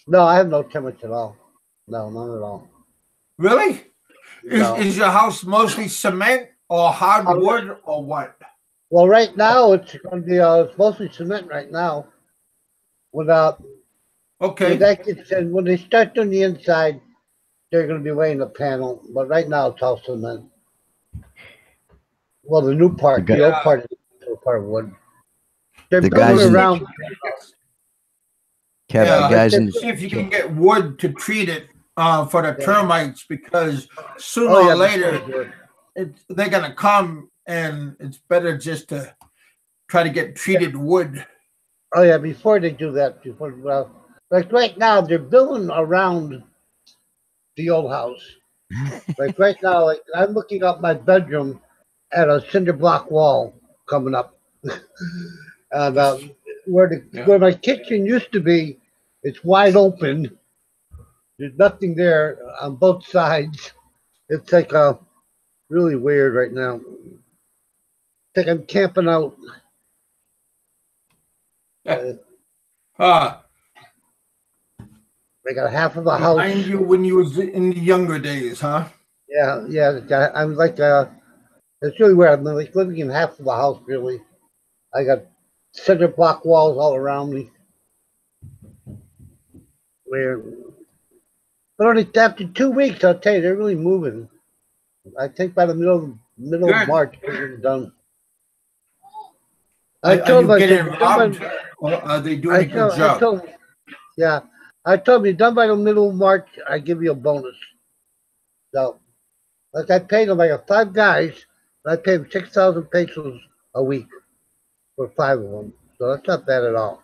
S6: No, I have no termites at all. No, none at all.
S1: Really?
S6: No.
S1: Is your house mostly cement or hardwood or what?
S6: Well, right now it's going to be it's mostly cement right now.
S1: Okay.
S6: When they start doing the inside, they're going to be laying the panel. But right now it's all cement. Well, the new part, the old part is part of wood. They're building around.
S1: See if you can get wood to treat it for the termites, because sooner or later they're going to come, and it's better just to try to get treated wood.
S6: Oh yeah, before they do that, like right now they're building around the old house. Like right now, like I'm looking up my bedroom at a cinder block wall coming up, and where my kitchen used to be, it's wide open. There's nothing there on both sides. It's like really weird right now. It's like I'm camping out. I got half of a house.
S1: Remind you when you was in the younger days, huh?
S6: Yeah. I'm like it's really weird. I'm like living in half of the house. Really, I got cinder block walls all around me. Weird. But only after 2 weeks, I'll tell you, they're really moving. I think by the middle of March, they're done.
S1: Are you getting robbed, or are they doing a good job?
S6: I told you, done by the middle of March, I give you a bonus. So, like I paid them, I got 5 guys, and I paid them 6,000 pesos a week for 5 of them. So that's not bad at all.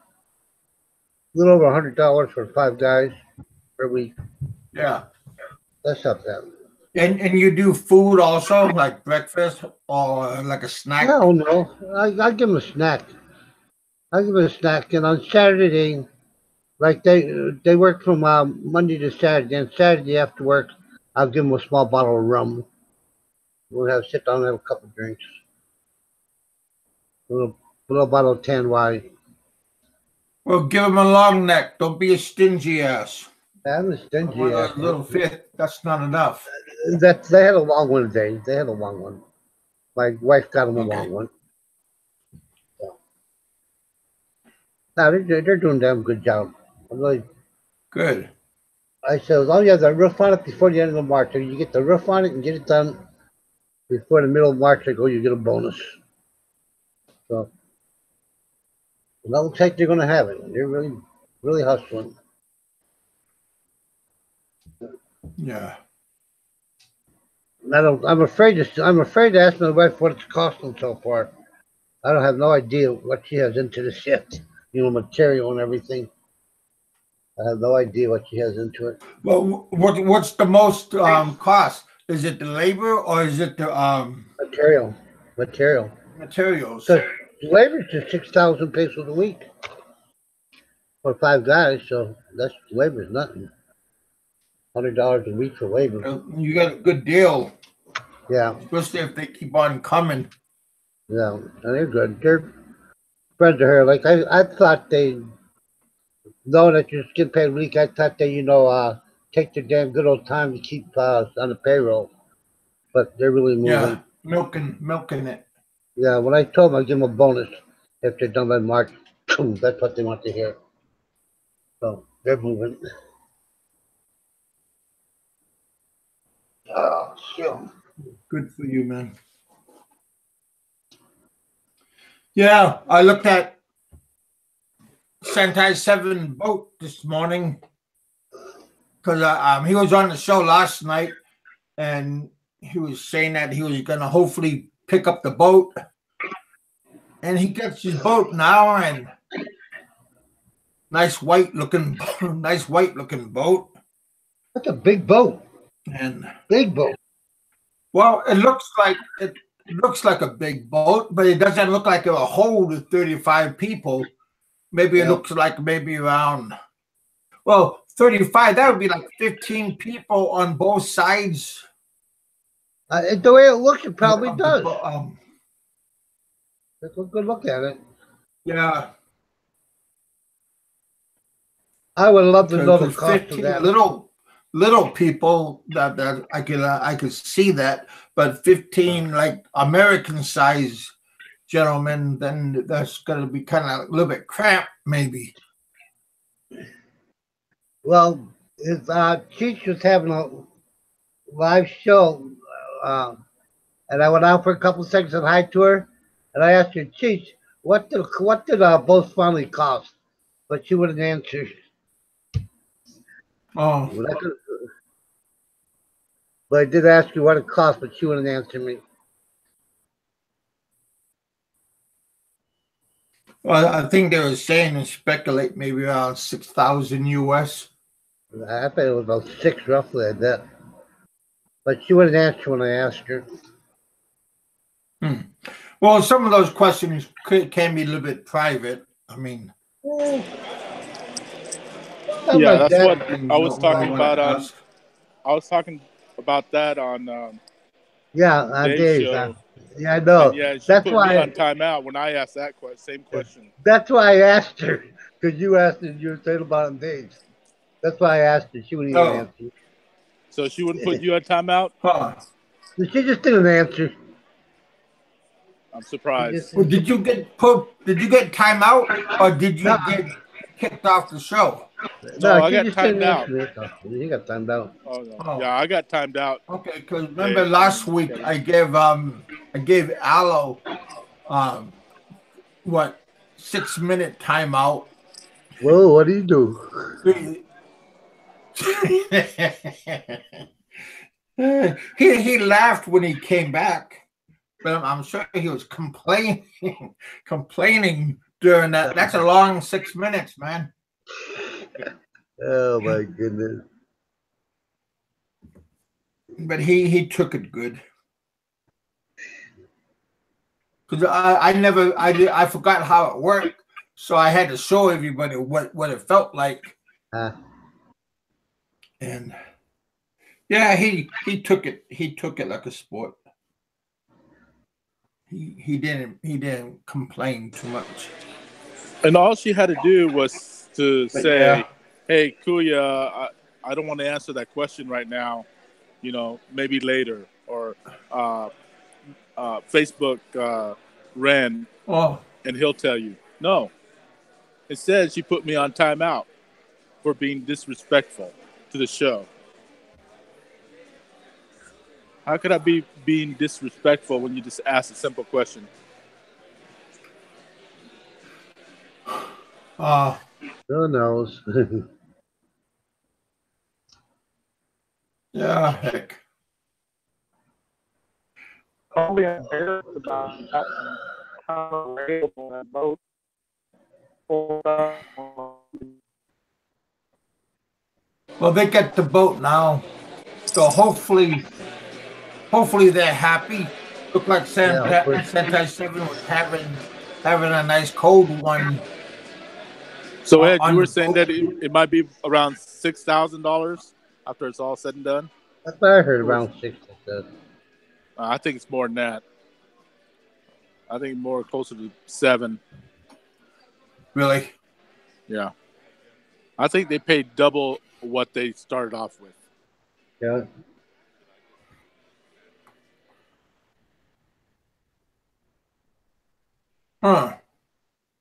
S6: A little over $100 for 5 guys per week.
S1: Yeah.
S6: That's not bad.
S1: And you do food also, like breakfast or like a snack?
S6: No. I give them a snack. And on Saturday, like they work from Monday to Saturday. And Saturday after work, I'll give them a small bottle of rum. We'll sit down and have a couple of drinks. A little bottle of tan wine.
S1: Well, give him a long neck. Don't be a stingy ass.
S6: I'm a stingy
S1: One of
S6: ass.
S1: those little fit. That's not enough.
S6: They had a long one today. They had a long one. My wife got them a long one. So. No, they're doing a damn good job. I'm really
S1: good.
S6: I said, as long as you have the roof on it before the end of March, if you get the roof on it and get it done before the middle of March, you get a bonus. So it looks like they're going to have it. They're really, really hustling.
S1: Yeah.
S6: I'm afraid to ask my wife what it's costing so far. I don't have no idea what she has into this yet. Material and everything. I have no idea what she has into it.
S1: Well, what's the most cost? Is it the labor or is it the
S6: material?
S1: Materials.
S6: So labor is just 6,000 pesos a week for 5 guys. So that's labor is nothing. $100 a week for labor.
S1: You got a good deal.
S6: Yeah.
S1: Especially if they keep on coming.
S6: Yeah, and they're good. They're friends of her. Like I thought they know that you're getting paid a week. I thought they, take their damn good old time to keep us on the payroll. But they're really moving.
S1: Yeah, milking it.
S6: Yeah, when I told them I'd give them a bonus if they're done by March, that's what they want to hear. So they're moving. Oh, shit.
S1: Good for you, man. Yeah, I looked at Sentai 7 boat this morning because he was on the show last night and he was saying that he was going to hopefully pick up the boat. And he gets his boat now and nice white looking boat.
S6: That's a big boat.
S1: And
S6: big boat.
S1: Well, it looks like a big boat, but it doesn't look like it'll hold 35 people. Maybe it looks like maybe around 35. That would be like 15 people on both sides.
S6: The way it looks, it probably does. Let's take a good look at it.
S1: Yeah.
S6: I would love to know the cost of that.
S1: Little people that I could see that, but 15 like American size gentlemen, then that's gonna be kind of a little bit cramped, maybe.
S6: Well, his Cheech was having a live show, and I went out for a couple of seconds and hi to her, and I asked her, Cheech, what did both finally cost? But she wouldn't answer.
S1: Oh.
S6: But I did ask her what it cost, but she wouldn't answer me.
S1: Well, I think they were saying and speculate maybe around 6,000 US.
S6: I bet it was about 6 roughly, I bet. But she wouldn't answer when I asked her.
S1: Well, some of those questions can be a little bit private. I mean,
S5: yeah, that's what I was talking about on. I was talking about that on. On
S6: Dave's
S5: show.
S6: Yeah, I know.
S5: And yeah, she
S6: that's
S5: put
S6: why
S5: me on timeout when I asked that same question.
S6: That's why I asked her, because you asked her, you were saying about on Dave's. That's why I asked her. She wouldn't even answer.
S5: So she wouldn't put you on timeout?
S6: She just didn't answer.
S5: I'm surprised.
S1: Well, did you get timeout, or did you get kicked off the show?
S5: No, I got timed out.
S6: You got timed out.
S5: Oh, no. Yeah, I got timed out.
S1: Okay, because remember last week I gave Aloe 6-minute timeout.
S6: Whoa, what do you do?
S1: He laughed when he came back, but I'm sure he was complaining during that. That's a long 6 minutes, man.
S6: Oh my goodness!
S1: But he took it good. Because I forgot how it worked, so I had to show everybody what it felt like. And yeah, he took it like a sport. He didn't complain too much.
S5: And all she had to do was to say, "Hey, Kuya, I don't want to answer that question right now. You know, maybe later." Or Facebook Ren, and he'll tell you. No. Instead, she put me on timeout for being disrespectful to the show. How could I be being disrespectful when you just ask a simple question?
S6: Who knows?
S1: Yeah, heck.
S4: Probably embarrassed about how available that boat.
S1: Well, they got the boat now, so hopefully they're happy. Look like Sentai 7 was having a nice cold one.
S5: So Ed, you were saying that it might be around $6,000 after it's all said and done.
S6: That's what I heard, around 6.
S5: I think it's more than that. I think more closer to 7.
S1: Really?
S5: Yeah. I think they paid double what they started off with.
S6: Yeah.
S1: Huh.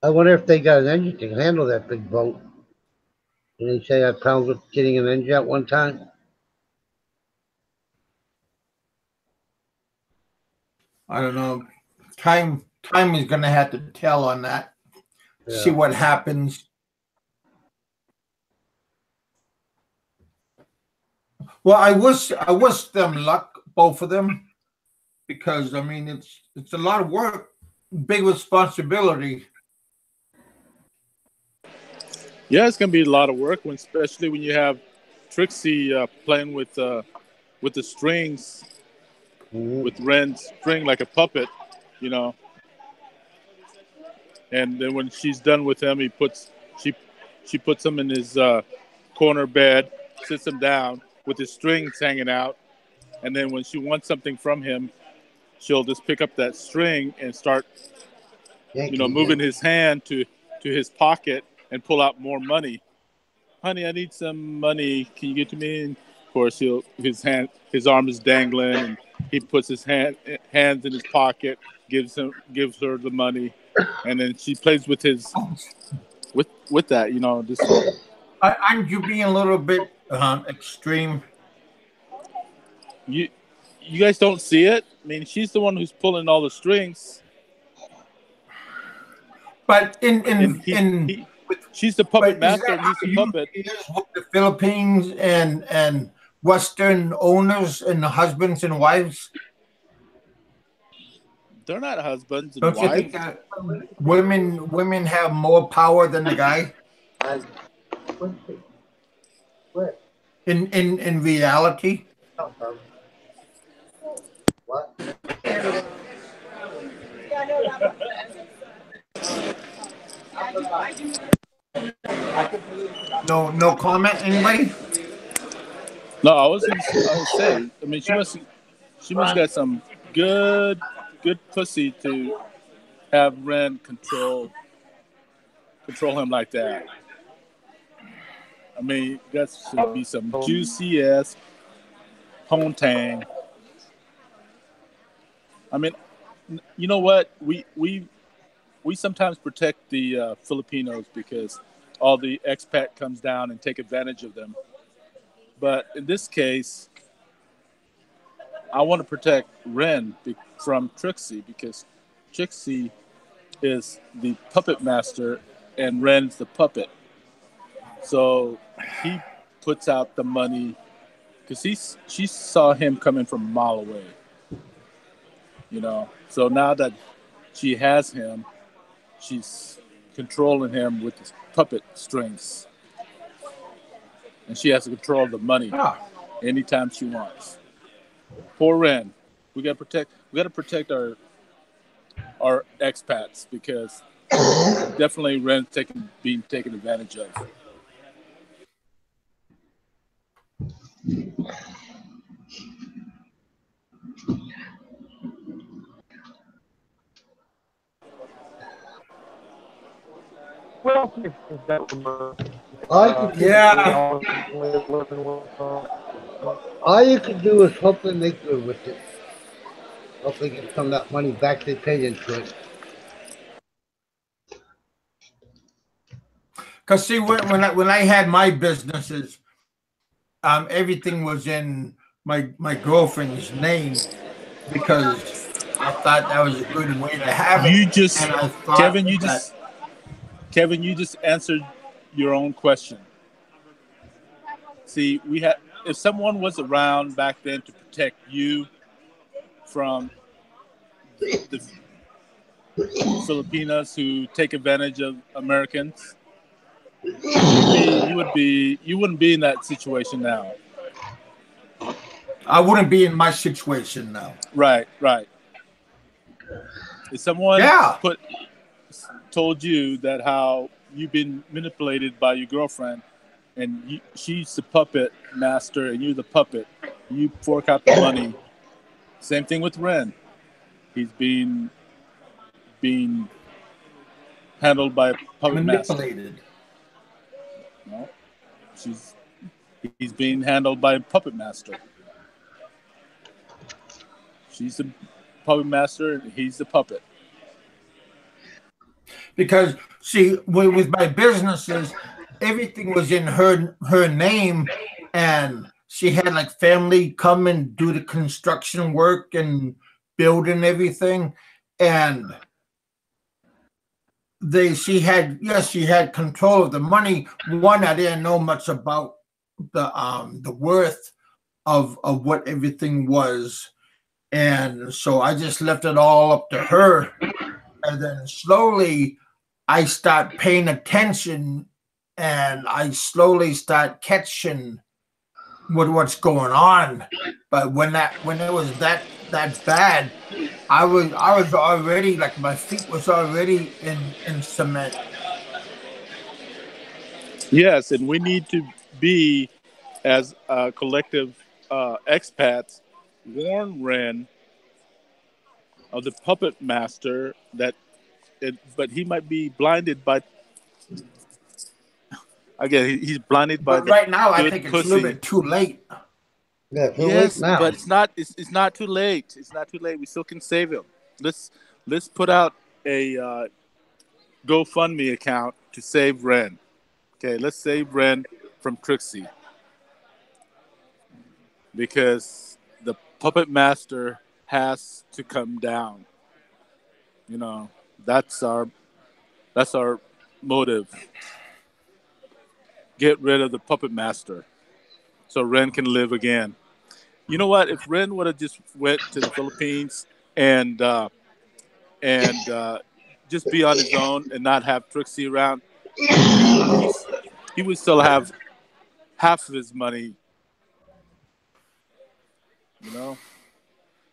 S6: I wonder if they got an engine to handle that big boat. Did they say I had problems with getting an engine at one time?
S1: I don't know. Time is going to have to tell on that. Yeah. See what happens. Well, I wish them luck, both of them, because I mean it's a lot of work, big responsibility.
S5: Yeah, it's gonna be a lot of work, especially when you have Trixie playing with the strings, with Ren's string like a puppet, you know. And then when she's done with him, she puts him in his corner bed, sits him down with his strings hanging out, and then when she wants something from him, she'll just pick up that string and start, moving his hand to his pocket and pull out more money. Honey, I need some money. Can you get to me? And of course, his arm is dangling, and he puts his hands in his pocket, gives her the money, and then she plays with with that. Just.
S1: Aren't you being a little bit extreme?
S5: You guys don't see it? I mean, she's the one who's pulling all the strings.
S1: But
S5: she's the puppet master, and he's the puppet.
S1: With the Philippines and Western owners and the husbands and wives.
S5: They're not husbands and
S1: wives.
S5: Don't
S1: you think that women have more power than the guy? In reality?
S6: What?
S1: No comment, anybody?
S5: No, I was saying. I mean, she must got some good pussy to have Ren control him like that. I mean, that should be some juicy ass poontang. I mean, you know what? We sometimes protect the Filipinos because all the expat comes down and take advantage of them. But in this case, I want to protect Ren from Trixie because Trixie is the puppet master and Ren's the puppet. So he puts out the money because she saw him coming from a mile away. So now that she has him, she's controlling him with his puppet strings. And she has to control the money anytime she wants. Poor Ren. We gotta protect our expats because definitely Ren's being taken advantage of.
S1: Yeah.
S6: All you can do is hope they make good with it. Hope they get some of that money back they paid into it.
S1: Because see, when I had my businesses, everything was in my girlfriend's name because I thought that was a good way to have it. And I thought
S5: Kevin, you just answered your own question. See, if someone was around back then to protect you from the Filipinos who take advantage of Americans, you wouldn't be in that situation now.
S1: I wouldn't be in my situation now.
S5: Right. If someone told you that how you've been manipulated by your girlfriend, and she's the puppet master and you're the puppet, you fork out the money. Same thing with Ren. He's being handled by a puppet
S1: manipulated.
S5: Master. No, he's being handled by a puppet master. She's the puppet master and he's the puppet.
S1: Because see, with my businesses, everything was in her name, and she had like family come and do the construction work and building everything, and she had control of the money. One, I didn't know much about the worth of what everything was, and so I just left it all up to her, and then slowly I start paying attention, and I slowly start catching what's going on. But when it was that bad, I was already, like, my feet was already in cement.
S5: Yes, and we need to be, as a collective expats, warn Ren of the puppet master but he might be blinded by. Again, he's blinded by.
S1: But right now, I think it's a little bit too late.
S6: Yeah, yes, late now.
S5: But it's not. It's not too late. It's not too late. We still can save him. Let's put out a GoFundMe account to save Ren. Okay, let's save Ren from Trixie, because the puppet master has to come down. You know, that's our motive. Get rid of the puppet master so Ren can live again. You know what? If Ren would have just went to the Philippines and just be on his own and not have Trixie around, he would still have half of his money. You know?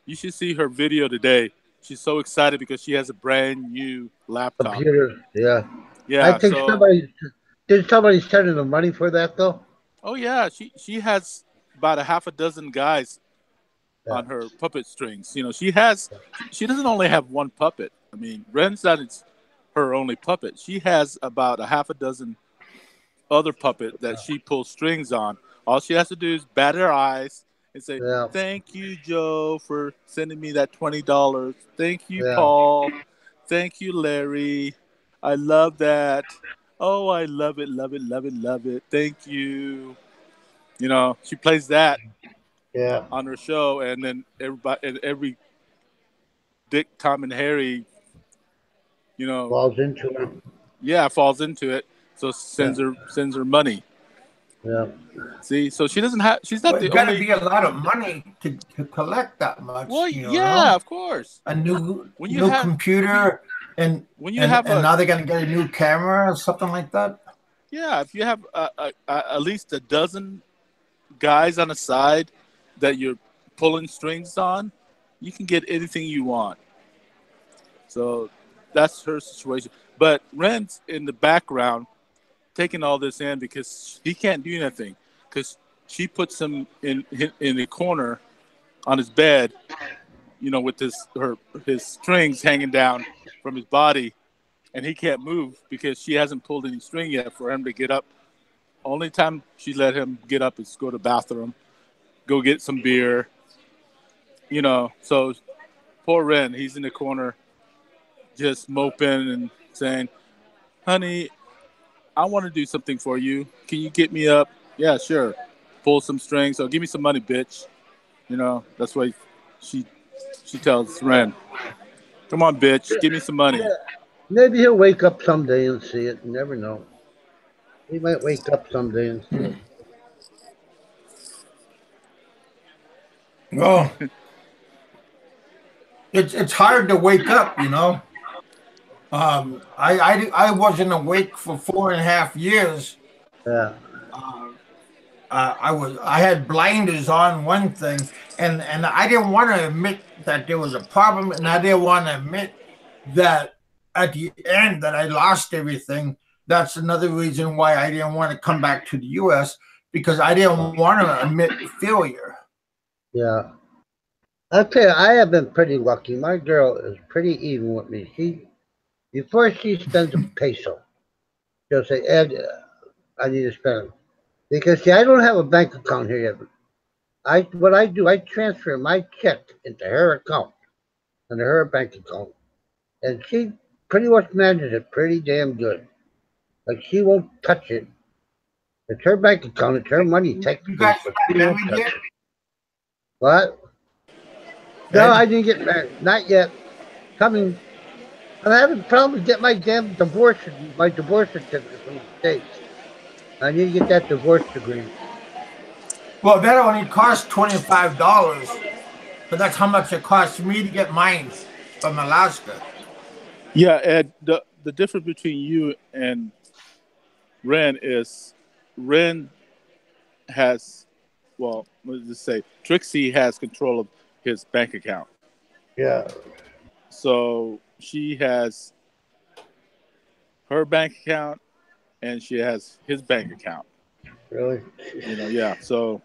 S5: You should see her video today. She's so excited because she has a brand new laptop.
S6: Computer, yeah.
S5: Yeah.
S6: I think somebody send her the money for that though?
S5: Oh yeah, she has about a half a dozen guys on her puppet strings. You know, she doesn't only have one puppet. I mean, Ren's not her only puppet. She has about a half a dozen other puppet that she pulls strings on. All she has to do is bat her eyes and say, "Thank you, Joe, for sending me that $20. Thank you, Paul. Thank you, Larry. I love that. Oh, I love it, love it, love it, love it. Thank you." You know, she plays that on her show, and then every Dick, Tom, and Harry, you know,
S6: falls into it.
S5: Yeah, falls into it. So sends her money.
S6: Yeah.
S5: See, so she's not the only.
S1: It's got to be a lot of money to collect that much.
S5: Well,
S1: know?
S5: Of course.
S1: A new computer, and now they're going to get a new camera or something like that.
S5: Yeah, if you have at least a dozen guys on the side that you're pulling strings on, you can get anything you want. So that's her situation. But Ren's in the background taking all this in because he can't do anything, because she puts him in the corner on his bed, you know, with his strings hanging down from his body, and he can't move because she hasn't pulled any string yet for him to get up. Only time she let him get up is go to the bathroom, go get some beer. You know, so poor Ren, he's in the corner just moping and saying, honey, I want to do something for you. Can you get me up? Yeah, sure. Pull some strings. So give me some money, bitch. You know, that's why she tells Ren, come on, bitch, give me some money.
S6: Yeah. Maybe he'll wake up someday and see it. You never know. He might wake up someday and see it.
S1: Well, it's hard to wake up, you know. I wasn't awake for 4.5 years.
S6: Yeah.
S1: I had blinders on, one thing, and I didn't want to admit that there was a problem, and I didn't want to admit that at the end that I lost everything. That's another reason why I didn't want to come back to the U.S. because I didn't want to admit failure.
S6: Yeah. I'll tell you, I have been pretty lucky. My girl is pretty even with me. Before she spends a peso, she'll say, Ed, I need to spend it. Because, see, I don't have a bank account here yet. What I do, I transfer my check into her account, into her bank account. And she pretty much manages it pretty damn good. Like, she won't touch it. It's her bank account, it's her money, technically, but she won't touch it. What? No, I didn't get married. Not yet. Coming. I'm having problems getting my damn divorce certificate from the States. I need to get that divorce degree.
S1: Well, that only costs $25, but that's how much it costs me to get mine from Alaska.
S5: Yeah, Ed, the difference between you and Ren is Ren has, well, let's just say Trixie has control of his bank account.
S6: Yeah.
S5: So she has her bank account and she has his bank account.
S6: Really?
S5: You know, yeah. So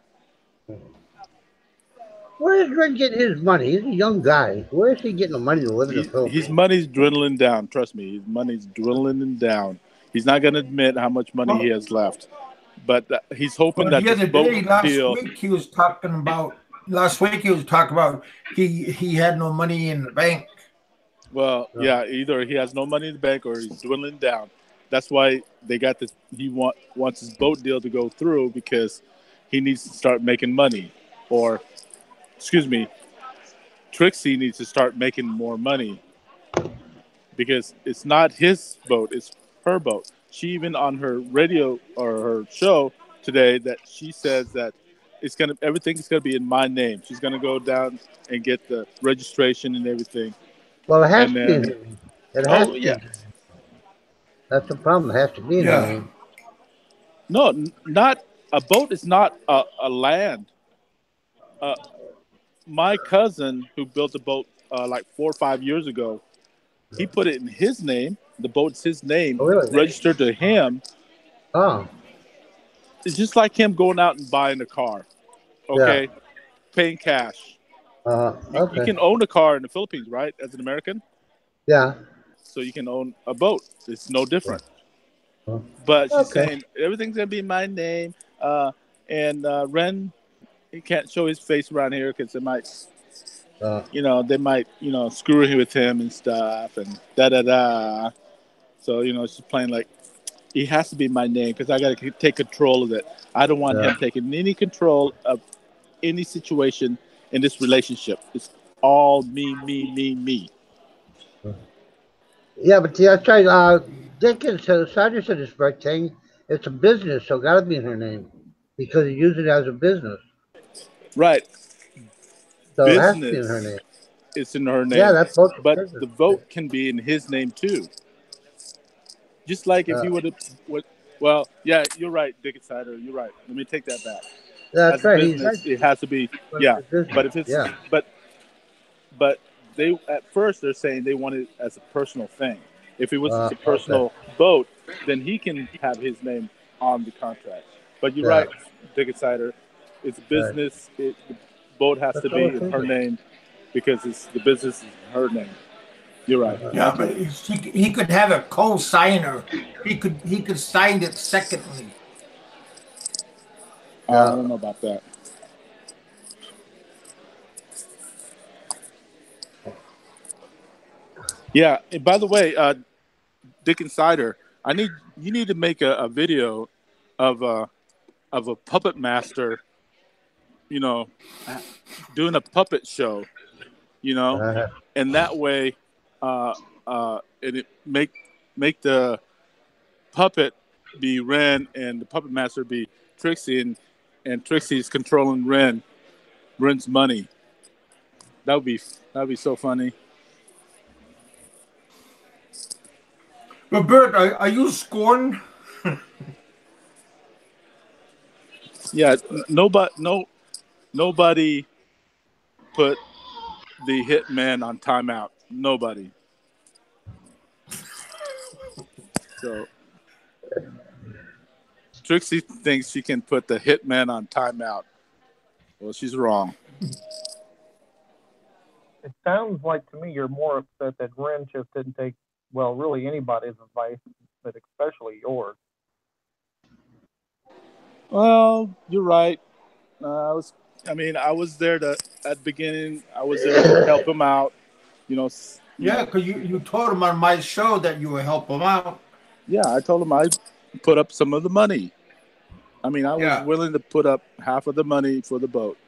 S6: where is Ren getting his money? He's a young guy. Where is he getting the money to live in the Philippines?
S5: His money's dwindling down. Trust me, his money's dwindling down. He's not going to admit how much money he has left, but he's hoping that this boat deal.
S1: Last week he was talking about he had no money in the bank.
S5: Well, yeah, either he has no money in the bank or he's dwindling down. That's why they got this. He wants his boat deal to go through because he needs to start making money, or excuse me, Trixie needs to start making more money because it's not his boat, it's her boat. She even on her radio or her show today that she says that everything's gonna be in my name. She's gonna go down and get the registration and everything.
S6: Well, it has to be in her name. It has to be.
S5: Yeah.
S6: That's the problem. It has to be in her name.
S5: No, not a boat is not a land. My cousin who built a boat like 4 or 5 years ago, he put it in his name. The boat's his name, registered to him.
S6: Oh.
S5: It's just like him going out and buying a car, okay? Yeah. Paying cash.
S6: Okay.
S5: You can own a car in the Philippines, right, as an American?
S6: Yeah.
S5: So you can own a boat. It's no different. But she's saying, everything's going to be in my name. And Ren, he can't show his face around here because they might, they might, screw with him and stuff and da-da-da. So, she's playing like, it has to be my name because I got to take control of it. I don't want him taking any control of any situation in this relationship. It's all me.
S6: Yeah, but that's right. Dickens Sanders said it's right thing. It's a business, so got to be in her name because he used it as a business.
S5: Right.
S6: So
S5: business,
S6: it has to be in her name.
S5: It's in her name.
S6: Yeah, that's both.
S5: But the vote can be in his name too. Just like if you would have. Well, yeah, you're right, Dick Insider. You're right. Let me take that back.
S6: That's right.
S5: Business, it has to be. But if it's but they at first they're saying they want it as a personal thing. If it was a personal boat, then he can have his name on the contract. But you're right, Dick Insider. It's business. The boat has to be in her name because the business is in her name. You're right.
S1: Yeah, but he could have a co-signer. He could sign it secondly.
S5: I don't know about that. Yeah. And by the way, Dick Insider, you need to make a video of a puppet master, you know, doing a puppet show, you know, and that way, it make the puppet be Ren and the puppet master be Trixie, and Trixie's controlling Ren's money. That'd be so funny.
S1: But Bert, are you scorned?
S5: Yeah, nobody put the hitman on timeout. Nobody. So Trixie thinks she can put the hitman on timeout. Well, she's wrong.
S4: It sounds like to me you're more upset that Ren just didn't take, well, really anybody's advice, but especially yours.
S5: Well, you're right. I was there at the beginning. I was there to help him out.
S1: Yeah, because you told him on my show that you would help him out.
S5: Yeah, I told him I'd put up some of the money. I mean, I was willing to put up half of the money for the boat.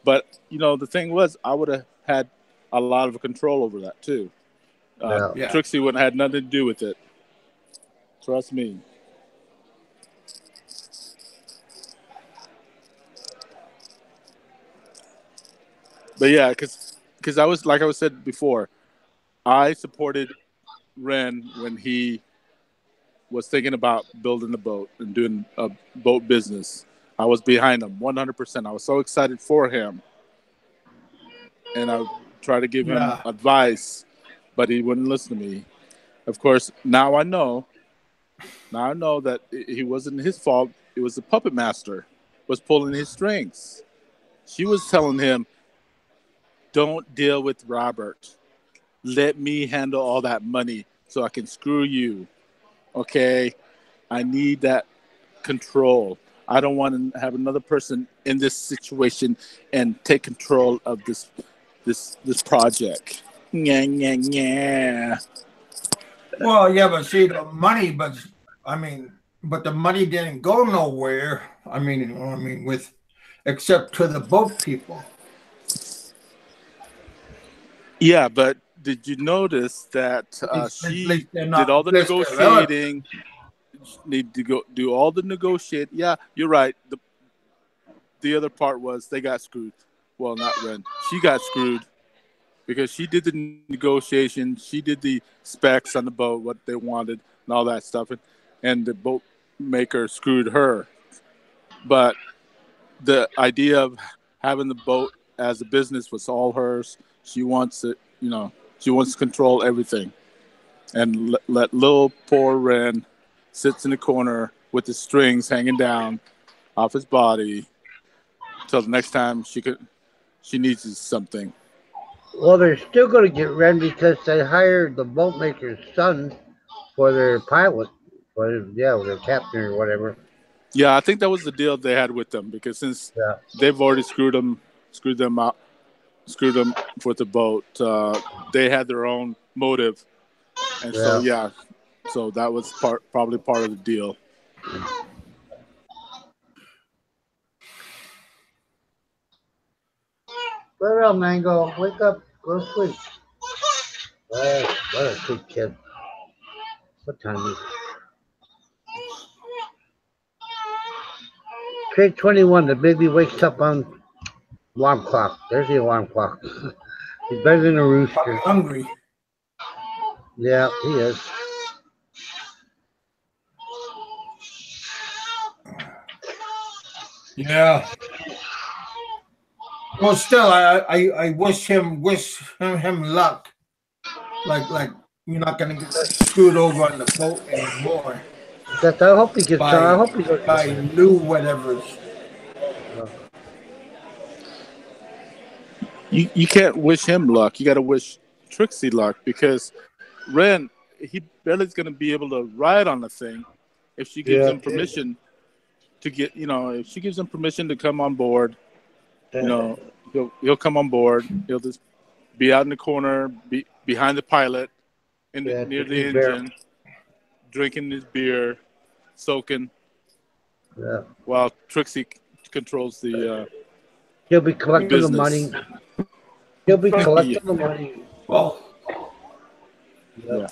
S5: But, the thing was, I would have had a lot of control over that, too. Trixie wouldn't have had nothing to do with it. Trust me. But yeah, because I was, like I said before, I supported Ren when he was thinking about building a boat and doing a boat business. I was behind him 100%. I was so excited for him. And I tried to give him advice, but he wouldn't listen to me. Of course, now I know that it wasn't his fault. It was the puppet master was pulling his strings. She was telling him, don't deal with Robert. Let me handle all that money so I can screw you. Okay? I need that control. I don't want to have another person in this situation and take control of this project. Yeah.
S1: Well, yeah, but see, the money, but the money didn't go nowhere. Except to the boat people.
S5: Yeah, but did you notice that she did all the negotiating? Need to go do all the negotiate. Yeah, you're right. The other part was they got screwed. Well, not Ren. She got screwed because she did the negotiation. She did the specs on the boat, what they wanted, and all that stuff. And the boat maker screwed her. But the idea of having the boat as a business was all hers. She wants it, she wants to control everything. And let little poor Ren sits in the corner with the strings hanging down off his body until the next time she needs something.
S6: Well, they're still going to get Ren because they hired the boatmaker's son for their pilot, for their captain or whatever.
S5: Yeah, I think that was the deal they had with them because since they've already screwed them with the boat, they had their own motive, and so that was probably part of the deal.
S6: Wake up, Mango. Wake up. Go to sleep. What a good kid. What time is it? 3:21. The baby wakes up on alarm clock. There's the alarm clock. He's better than a rooster.
S1: I'm hungry.
S6: Yeah, he is.
S1: Yeah. Well, still, I wish him luck. Like you're not gonna get screwed over on the boat anymore.
S6: I hope he gets. I hope he gets.
S1: By new whatever.
S5: You can't wish him luck. You got to wish Trixie luck because Ren, he barely is going to be able to ride on the thing if she gives him permission to get, if she gives him permission to come on board, he'll come on board. He'll just be out in the corner, behind the pilot, near the engine, drinking his beer, soaking. Yeah. While Trixie controls the.
S6: He'll be collecting the money. He'll be collecting the money.
S1: Well.
S5: Yeah.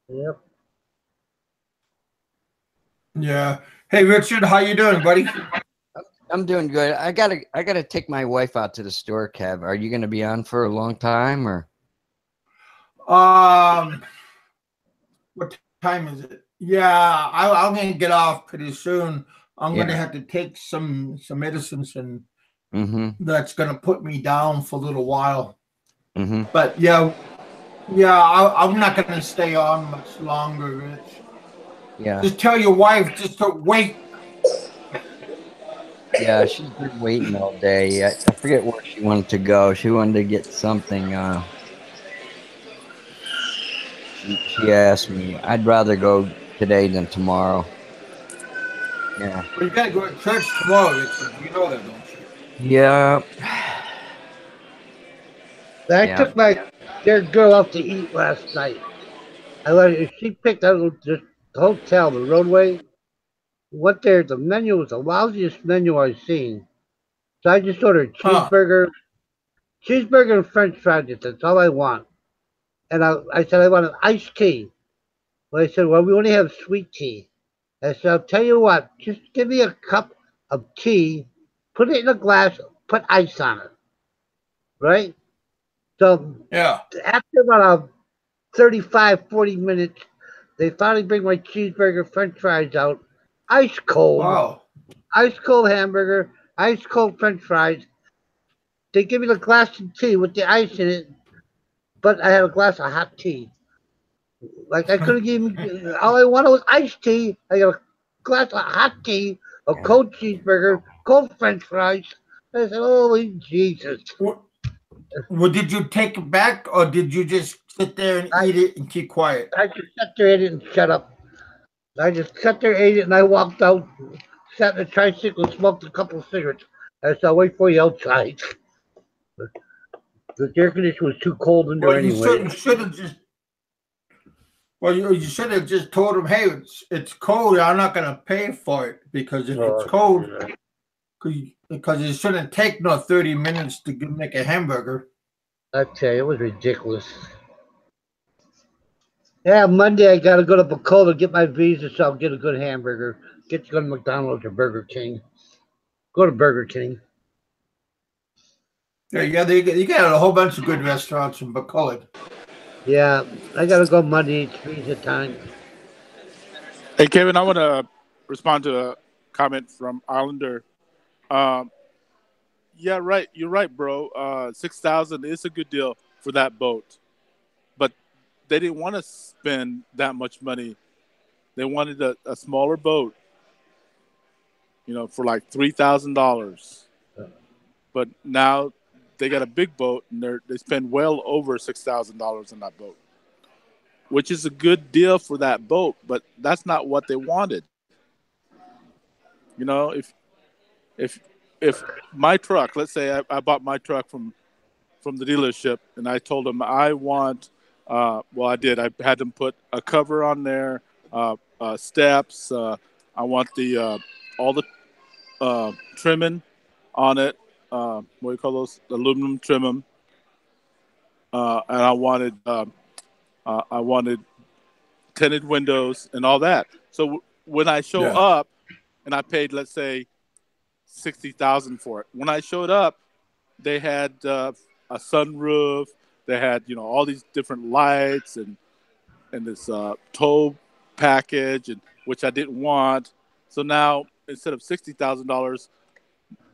S6: Yep.
S1: Yeah. Hey, Richard, how you doing, buddy?
S3: I'm doing good. I gotta take my wife out to the store, Kev. Are you gonna be on for a long time or?
S1: What time is it? Yeah, I'm gonna get off pretty soon. I'm gonna have to take some medicines, and that's gonna put me down for a little while. But yeah, I'm not gonna stay on much longer, Rich.
S3: Yeah.
S1: Just tell your wife just to wait.
S3: Yeah, she's been waiting all day. I forget where she wanted to go. She wanted to get something. She asked me. I'd rather go today than tomorrow. Yeah.
S1: Well, you gotta go to church tomorrow, Richard. You know that, don't you?
S3: Yeah.
S6: I took my dear girl out to eat last night. She picked out the hotel, the roadway. Went there. The menu was the lousiest menu I've seen. So I just ordered cheeseburger and French fries. That's all I want. And I said I want an iced tea. Well, they said, well, we only have sweet tea. I said, I'll tell you what, just give me a cup of tea, put it in a glass, put ice on it. Right? So after about 35, 40 minutes, they finally bring my cheeseburger, French fries out, ice cold.
S1: Wow.
S6: Ice cold hamburger, ice cold French fries. They give me the glass of tea with the ice in it, but I had a glass of hot tea. Like I couldn't even. All I wanted was iced tea. I got a glass of hot tea, a cold cheeseburger, cold French fries. I said, "Holy Jesus!"
S1: Well, did you take it back, or did you just sit there and eat it and keep quiet?
S6: I just sat there, ate it, and shut up. I just sat there, ate it, and I walked out, sat in a tricycle, and smoked a couple of cigarettes. I said, "I'll wait for you outside." The air conditioner was too cold in there anyway.
S1: You should have just. Well, you should have just told him, "Hey, it's cold. I'm not gonna pay for it because if it's cold, because it shouldn't take 30 minutes to make a hamburger."
S6: I tell you, it was ridiculous. Yeah, Monday I gotta go to Bacola to get my visa, so I'll get a good hamburger. Get to go to McDonald's or Burger King. Go to Burger King.
S1: Yeah, you got a whole bunch of good restaurants in Bacola.
S6: Yeah, I gotta go Monday. It's visa time.
S5: Hey, Kevin, I want to respond to a comment from Islander. Yeah, right. You're right, bro. $6,000 is a good deal for that boat, but they didn't want to spend that much money. They wanted a smaller boat, for like $3,000. But now they got a big boat, and they spend well over $6,000 on that boat, which is a good deal for that boat. But that's not what they wanted. If my truck, let's say I bought my truck from the dealership, and I told them I want, I did. I had them put a cover on there, steps. I want the all the trimming on it. What do you call those? Aluminum trim. And I wanted tinted windows and all that. So when I show up, and I paid, let's say, $60,000 for it. When I showed up, they had a sunroof. They had all these different lights and this tow package, and which I didn't want. So now instead of $60,000,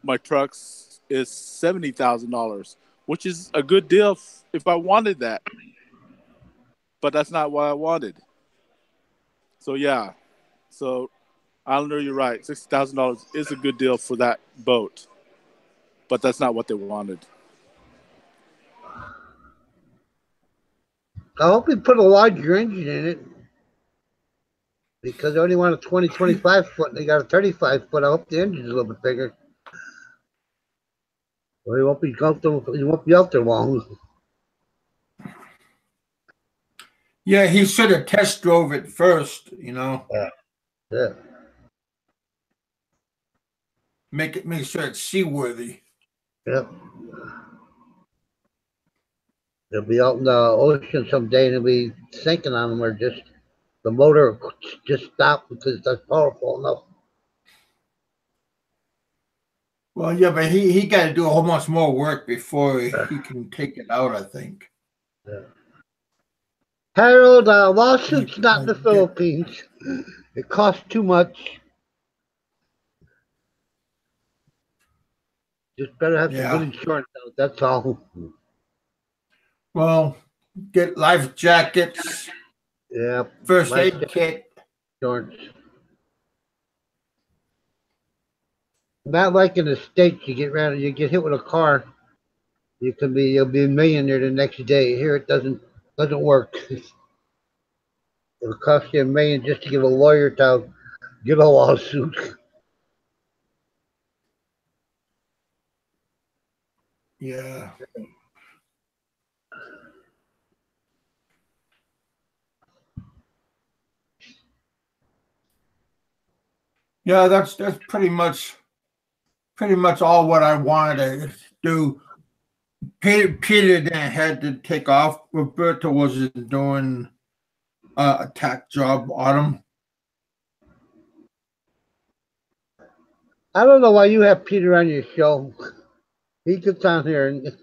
S5: my truck's is $70,000, which is a good deal if I wanted that. but that's not what I wanted. So yeah, so Islander, you're right. $60,000 is a good deal for that boat, but that's not what they wanted.
S6: I hope he put a larger engine in it because they only want a 25 foot and they got a 35 foot. I hope the engine's a little bit bigger. Well, he won't be comfortable. He won't be out there long.
S1: Yeah, he should have test drove it first, you know.
S6: Yeah.
S1: Make sure it's seaworthy.
S6: Yep. They'll be out in the ocean someday and they'll be sinking on them or just the motor just stopped because that's powerful enough.
S1: Well, yeah, but he got to do a whole bunch more work before he can take it out, I think.
S6: Yeah. Harold, lawsuit's not in the Philippines. It costs too much. Just better have some good insurance out, that's all.
S1: Well, get life jackets.
S6: Yeah.
S1: First aid kit.
S6: Insurance. Not like in the States, you get hit with a car, you'll be a millionaire the next day. Here it doesn't work. It'll cost you $1 million just to get a lawyer to get a lawsuit.
S1: Yeah. Yeah, that's pretty much all what I wanted to do. Peter then had to take off. Roberto wasn't doing a tack job on him.
S6: I don't know why you have Peter on your show. He gets on here and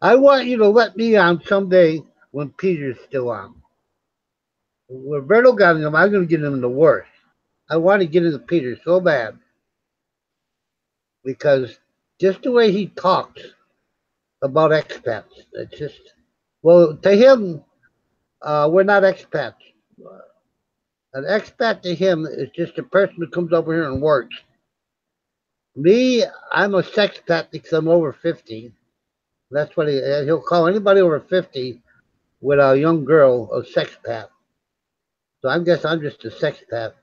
S6: I want you to let me on someday when Peter's still on. When Roberto got him, I'm going to get him the worst. I want to get into Peter so bad because just the way he talks about expats, it's just, well, to him, we're not expats. An expat to him is just a person who comes over here and works. Me, I'm a sexpat because I'm over 50. That's what he'll call anybody over 50 with a young girl a sexpat. So I guess I'm just a sexpat.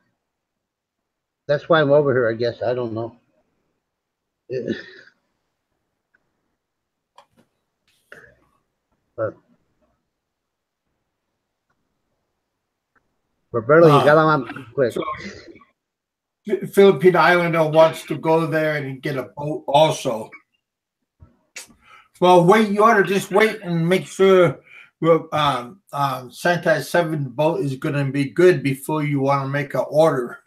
S6: That's why I'm over here, I guess. I don't know. But Roberto, you got him on quick.
S1: So, Philippine Islander wants to go there and get a boat also. Well, you ought to just wait and make sure Santa 7 boat is going to be good before you want to make an order.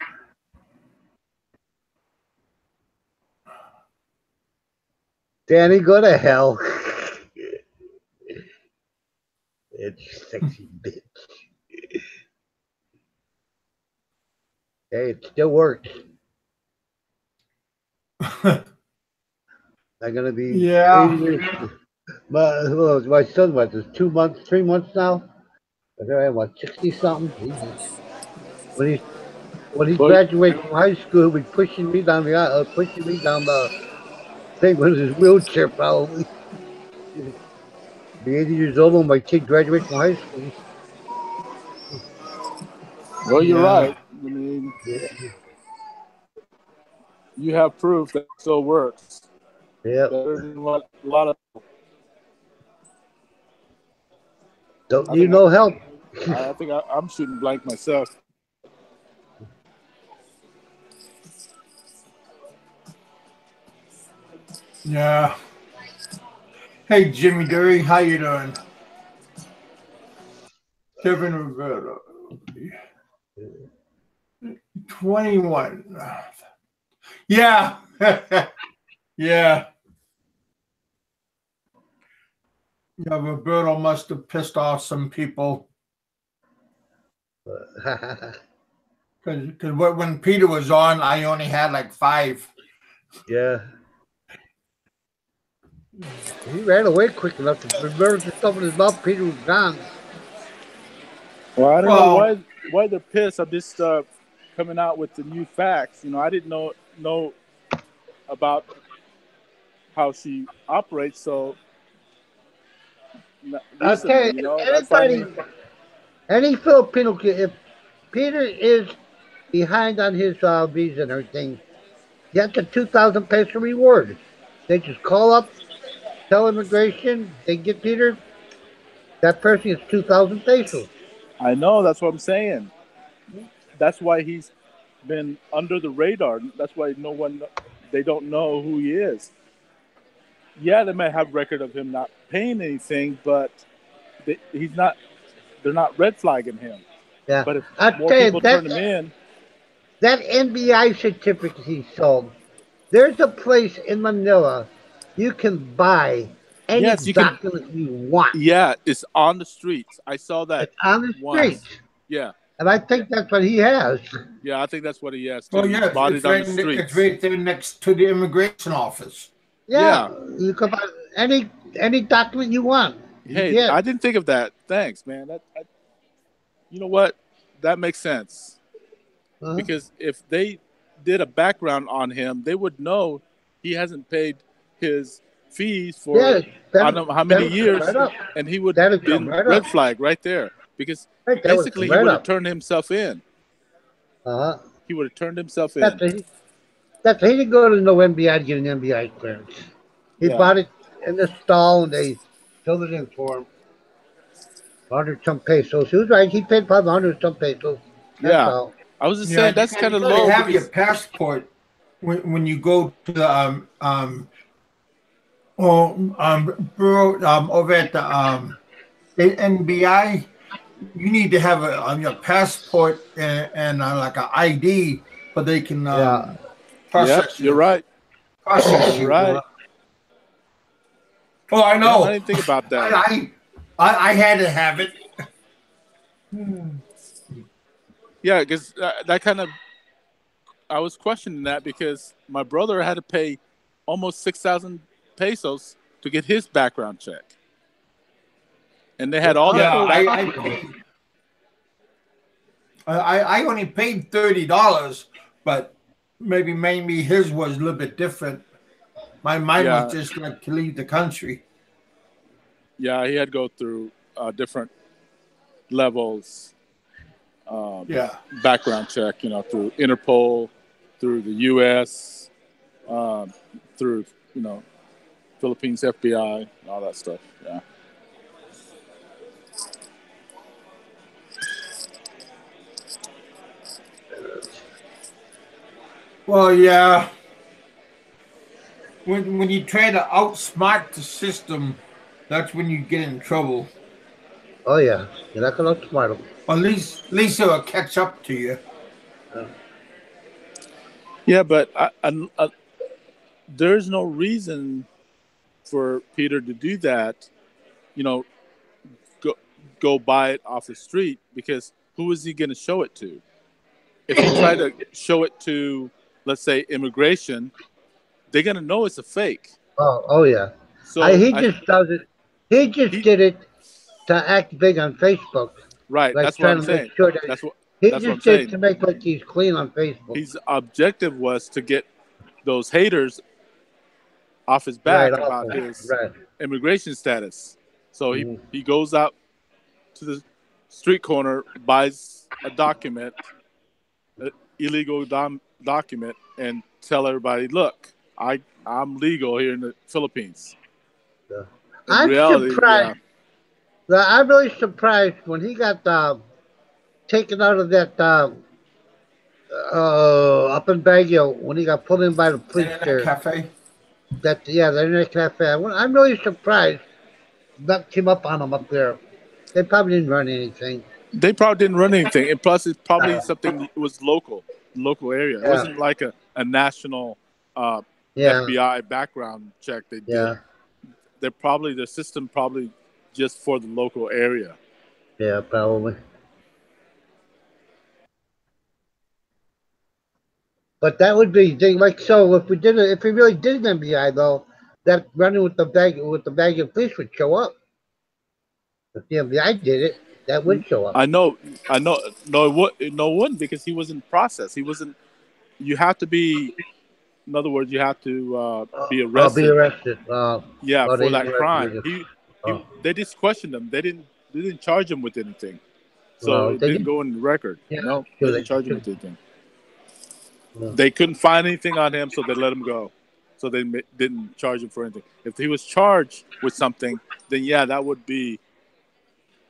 S6: Danny, go to hell. It's sexy bitch. Hey, it still works. I'm gonna be 80 years. My son was 2 months, 3 months now. I was 60 something. When he graduated from high school, he'll be pushing me down the thing with his wheelchair probably. Be 80 years old when my kid graduates from high school.
S5: Well, you're right. I mean, you have proof that it still works.
S6: Yeah.
S5: Better than what a lot of.
S6: Don't need no help.
S5: I think I'm shooting blank myself.
S1: Yeah. Hey, Jimmy Derry, how you doing? Kevin Roberto. 21. Yeah. Yeah. Yeah, Roberto must have pissed off some people. Because when Peter was on, I only had like 5.
S6: Yeah. He ran away quick enough to remember the stuff in his mouth. Peter was gone.
S5: Well, I don't know why they're pissed. I'm just coming out with the new facts. You know, I didn't know about how she operates. So recently, you know,
S6: any Filipino, if Peter is behind on his visa and everything, gets a 2,000 peso reward. They just call up, tell immigration, they get Peter. That person gets 2,000 pesos.
S5: I know. That's what I'm saying. That's why he's been under the radar. That's why they don't know who he is. Yeah, they may have record of him not paying anything, but he's not. They're not red flagging him.
S6: Yeah,
S5: but if more people turn him in,
S6: that NBI certificate he sold. There's a place in Manila you can buy any document you want.
S5: Yeah, it's on the streets. I saw that.
S6: It's on the streets.
S5: Yeah.
S6: And I think that's what he has.
S5: Yeah, I think that's what he has. Too.
S1: Oh, yeah. It's right there next to the immigration office.
S6: Yeah. You can buy any document you want.
S5: Hey, I didn't think of that. Thanks, man. You know what? That makes sense. Because if they did a background on him, they would know he hasn't paid his fees for I don't know how many years, and he would have been red flag right there. Because basically he would have turned himself in. He would have turned himself in.
S6: He didn't go to no MBI to get an MBI clearance. He bought it in the stall, and they filled it in for him. 100 some pesos. He was right. He paid probably 100 some pesos. That's all.
S5: I was just saying that's kind of low.
S1: You have your passport when you go to the over at the NBI. You need to have on your passport and like an ID, but they can process.
S5: You're right.
S1: Process you.
S5: Right.
S1: Oh, I know.
S5: I didn't think about that.
S1: I had to have it.
S5: Yeah, because that kind of, I was questioning that because my brother had to pay almost 6,000 pesos to get his background check. And they had all that.
S1: I only paid $30, but maybe his was a little bit different. Mine was just like to leave the country.
S5: Yeah, he had to go through different levels. Background check, through Interpol, through the U.S., through Philippines FBI, and all that stuff. Yeah.
S1: Well, yeah. When you try to outsmart the system, that's when you get in trouble.
S6: Oh yeah, you're not gonna outsmart them.
S1: Well, at least it will catch up to you.
S5: Yeah, but there's no reason for Peter to do that. Go buy it off the street, because who is he going to show it to? If he tried to show it to, let's say, immigration, they're going to know it's a fake.
S6: Oh yeah. So he just does it. He did it to act big on Facebook.
S5: Right.
S6: Like
S5: that's what I'm saying.
S6: Sure that's what I'm saying. To make like he's clean on Facebook.
S5: His objective was to get those haters off his back about his immigration status. So he goes out to the street corner, buys a document, an illegal document, and tell everybody, look, I'm legal here in the Philippines.
S6: Yeah. I'm surprised. Yeah. I'm really surprised when he got taken out of that up in Baguio, when he got pulled in by the police there.
S1: Cafe.
S6: The internet cafe. I'm really surprised that came up on him up there. They probably didn't run anything.
S5: They probably didn't run anything, and plus it's probably something that was local area. It wasn't like a national FBI background check they did.
S6: Yeah.
S5: The system probably just for the local area.
S6: Yeah, probably. But that would be like, so if we really did an FBI though, that running with the bag of police would show up. If the FBI did it. That would show up.
S5: I know. No, it wouldn't because he was in process. He wasn't. You have to be. In other words, you have to be arrested.
S6: Be arrested.
S5: For that crime. They just questioned him. They didn't charge him with anything. So it didn't go in the record.
S6: Yeah,
S5: no, they didn't charge him with anything. Yeah. They couldn't find anything on him, so they let him go. So they didn't charge him for anything. If he was charged with something, then yeah, that would be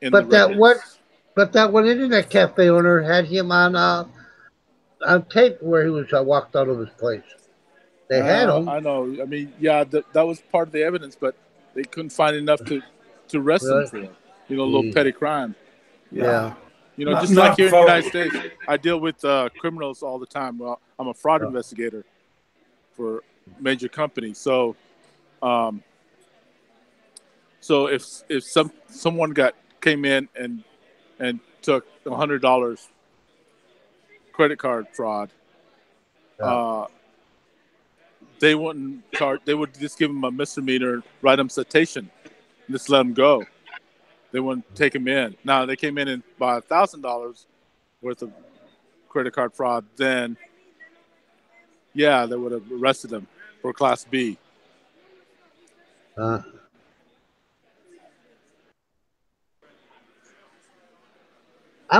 S5: in the records.
S6: But that one internet cafe owner had him on tape where he was walked out of his place. They had him.
S5: I know. I mean, yeah, that was part of the evidence, but they couldn't find enough to arrest him for it. A little petty crime.
S6: Yeah.
S5: Just like here in the United States, I deal with criminals all the time. Well, I'm a fraud investigator for major companies. So, if someone came in and took $100 credit card fraud, they wouldn't charge. They would just give them a misdemeanor, write them citation, and just let them go. They wouldn't take him in. Now they came in and bought $1,000 worth of credit card fraud. Then, yeah, they would have arrested him for Class B.
S6: I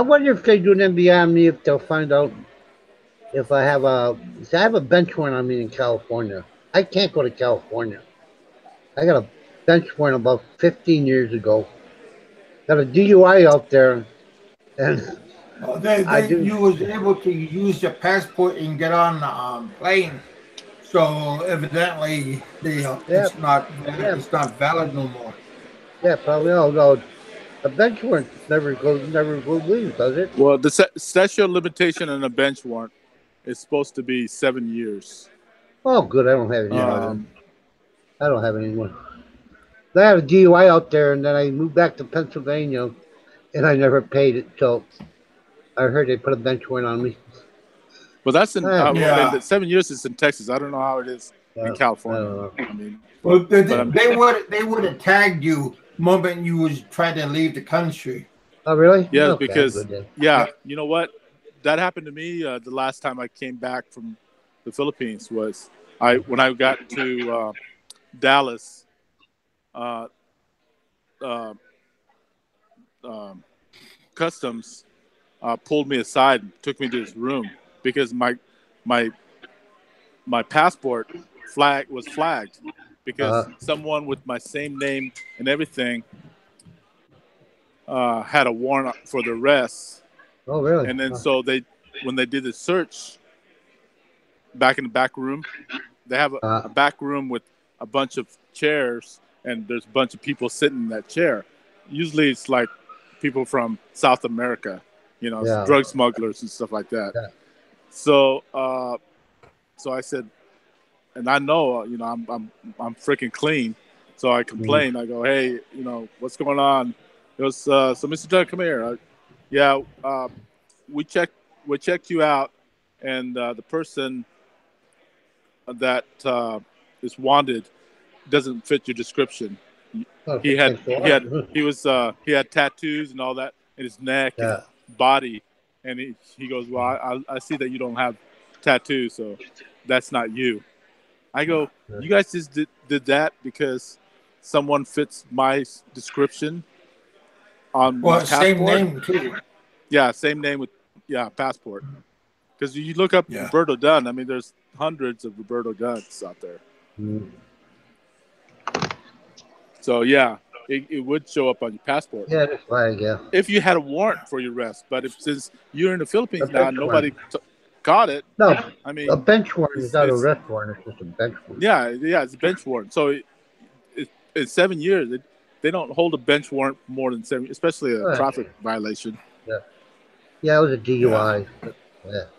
S6: wonder if they do an MBI on me if they'll find out if I have a bench warrant on me in California. I can't go to California. I got a bench warrant about 15 years ago. Got a DUI out there, and
S1: you was able to use your passport and get on the plane. So evidently, it's not valid no more.
S6: Yeah, probably. No, a bench warrant never leaves, does it?
S5: Well, the statute of limitation on a bench warrant is supposed to be 7 years.
S6: Oh, good. I don't have any. I don't have anyone. I had a DUI out there, and then I moved back to Pennsylvania, and I never paid it. So I heard they put a bench warrant on me.
S5: Well, that's in 7 years is in Texas. I don't know how it is in California. I mean,
S1: well, they would have tagged you the moment you was trying to leave the country.
S6: Oh, really?
S5: Yeah, because you know what? That happened to me the last time I came back from the Philippines. Was when I got to Dallas. Customs pulled me aside and took me to his room because my passport was flagged because someone with my same name and everything had a warrant for the arrest.
S6: Oh, really?
S5: And then when they did the search back in the back room, they have a back room with a bunch of chairs, and there's a bunch of people sitting in that chair. Usually it's like people from South America, drug smugglers and stuff like that. Yeah. So I said, and I know, I'm freaking clean. So I complained. I go, hey, what's going on? It was, so Mr. Doug, come here. We checked you out, and the person that is wanted doesn't fit your description. He had tattoos and all that in his neck and body, and he goes, well, I see that you don't have tattoos, so that's not you. I go, you guys just did that because someone fits my description on my passport?
S1: Same name too.
S5: Yeah, same name with passport. Because you look up Roberto Dunn, I mean, there's hundreds of Roberto Dunns out there. Mm. So it would show up on your passport.
S6: Yeah, that's fine. Yeah.
S5: If you had a warrant for your arrest, but since you're in the Philippines now, nobody got it.
S6: No, I mean a bench warrant is not a arrest warrant; it's just a bench warrant.
S5: Yeah, it's a bench warrant. So it's 7 years. They don't hold a bench warrant more than 7, especially a traffic violation.
S6: Yeah, it was a DUI.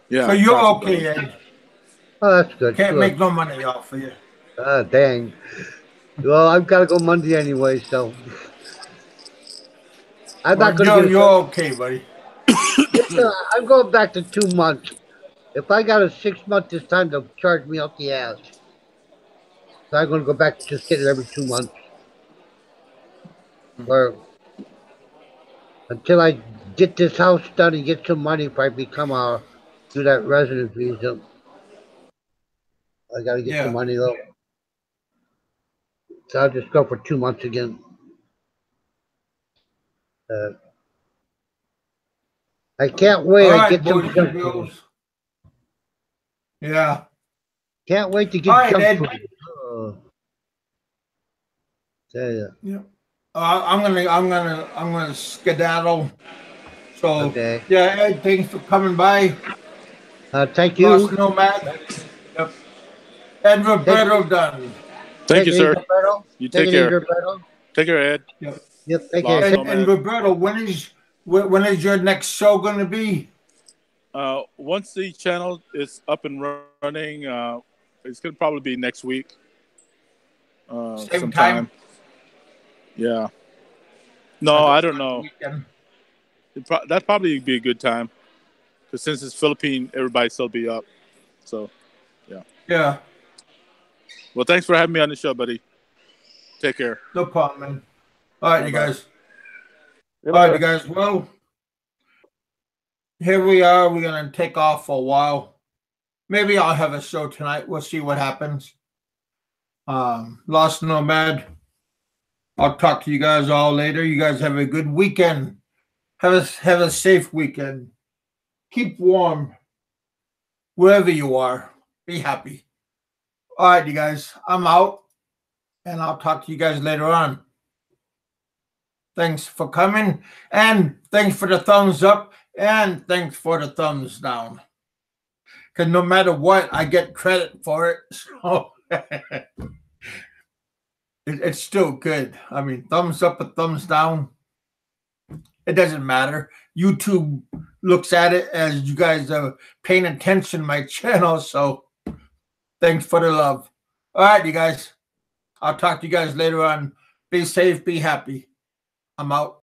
S5: Yeah.
S1: So you're okay, Ed?
S6: Oh, that's good.
S1: Can't make no money off of you.
S6: Dang. Well, I've got to go Monday anyway, so I'm not going to.
S1: You're okay, buddy.
S6: I'm going back to 2 months. If I got a 6 month this time, they'll charge me out the ass. So I'm going to go back to just get it every 2 months. Or until I get this house done and get some money, if I become do that resident visa. I gotta get some money though. So I'll just go for 2 months again. I can't wait.
S1: All right,
S6: I get some
S1: boys
S6: junk
S1: and
S6: food.
S1: girls. Yeah.
S6: Can't wait to get
S1: All right,
S6: junk
S1: Ed.
S6: food. Tell ya.
S1: Yeah. I'm gonna skedaddle. So
S6: Okay.
S1: yeah, Ed, thanks for coming by.
S6: Thank you.
S1: Lost Nomad. Yep. Ed Roberto done.
S5: Thank you, sir.
S6: Roberto.
S5: You take care.
S6: Roberto.
S5: Take care, Ed.
S1: Yep.
S6: Yep. Take care.
S1: And Roberto, when is your next show gonna be?
S5: Once the channel is up and running, it's gonna probably be next week.
S1: Same
S5: sometime.
S1: time.
S5: Yeah. No, I don't know. That'd probably be a good time, because since it's Philippine, everybody still be up. So, yeah.
S1: Yeah.
S5: Well, thanks for having me on the show, buddy. Take care.
S1: No problem, man. All right,
S5: Bye-bye.
S1: you guys. All right, you guys. Well, here we are. We're gonna take off for a while. Maybe I'll have a show tonight. We'll see what happens. Lost Nomad. I'll talk to you guys all later. You guys have a good weekend. Have a safe weekend. Keep warm wherever you are. Be happy. All right, you guys. I'm out, and I'll talk to you guys later on. Thanks for coming, and thanks for the thumbs up, and thanks for the thumbs down. Because no matter what, I get credit for it. So it's still good. I mean, thumbs up or thumbs down, it doesn't matter. YouTube looks at it as you guys are paying attention to my channel. So thanks for the love. All right, you guys. I'll talk to you guys later on. Be safe. Be happy. I'm out.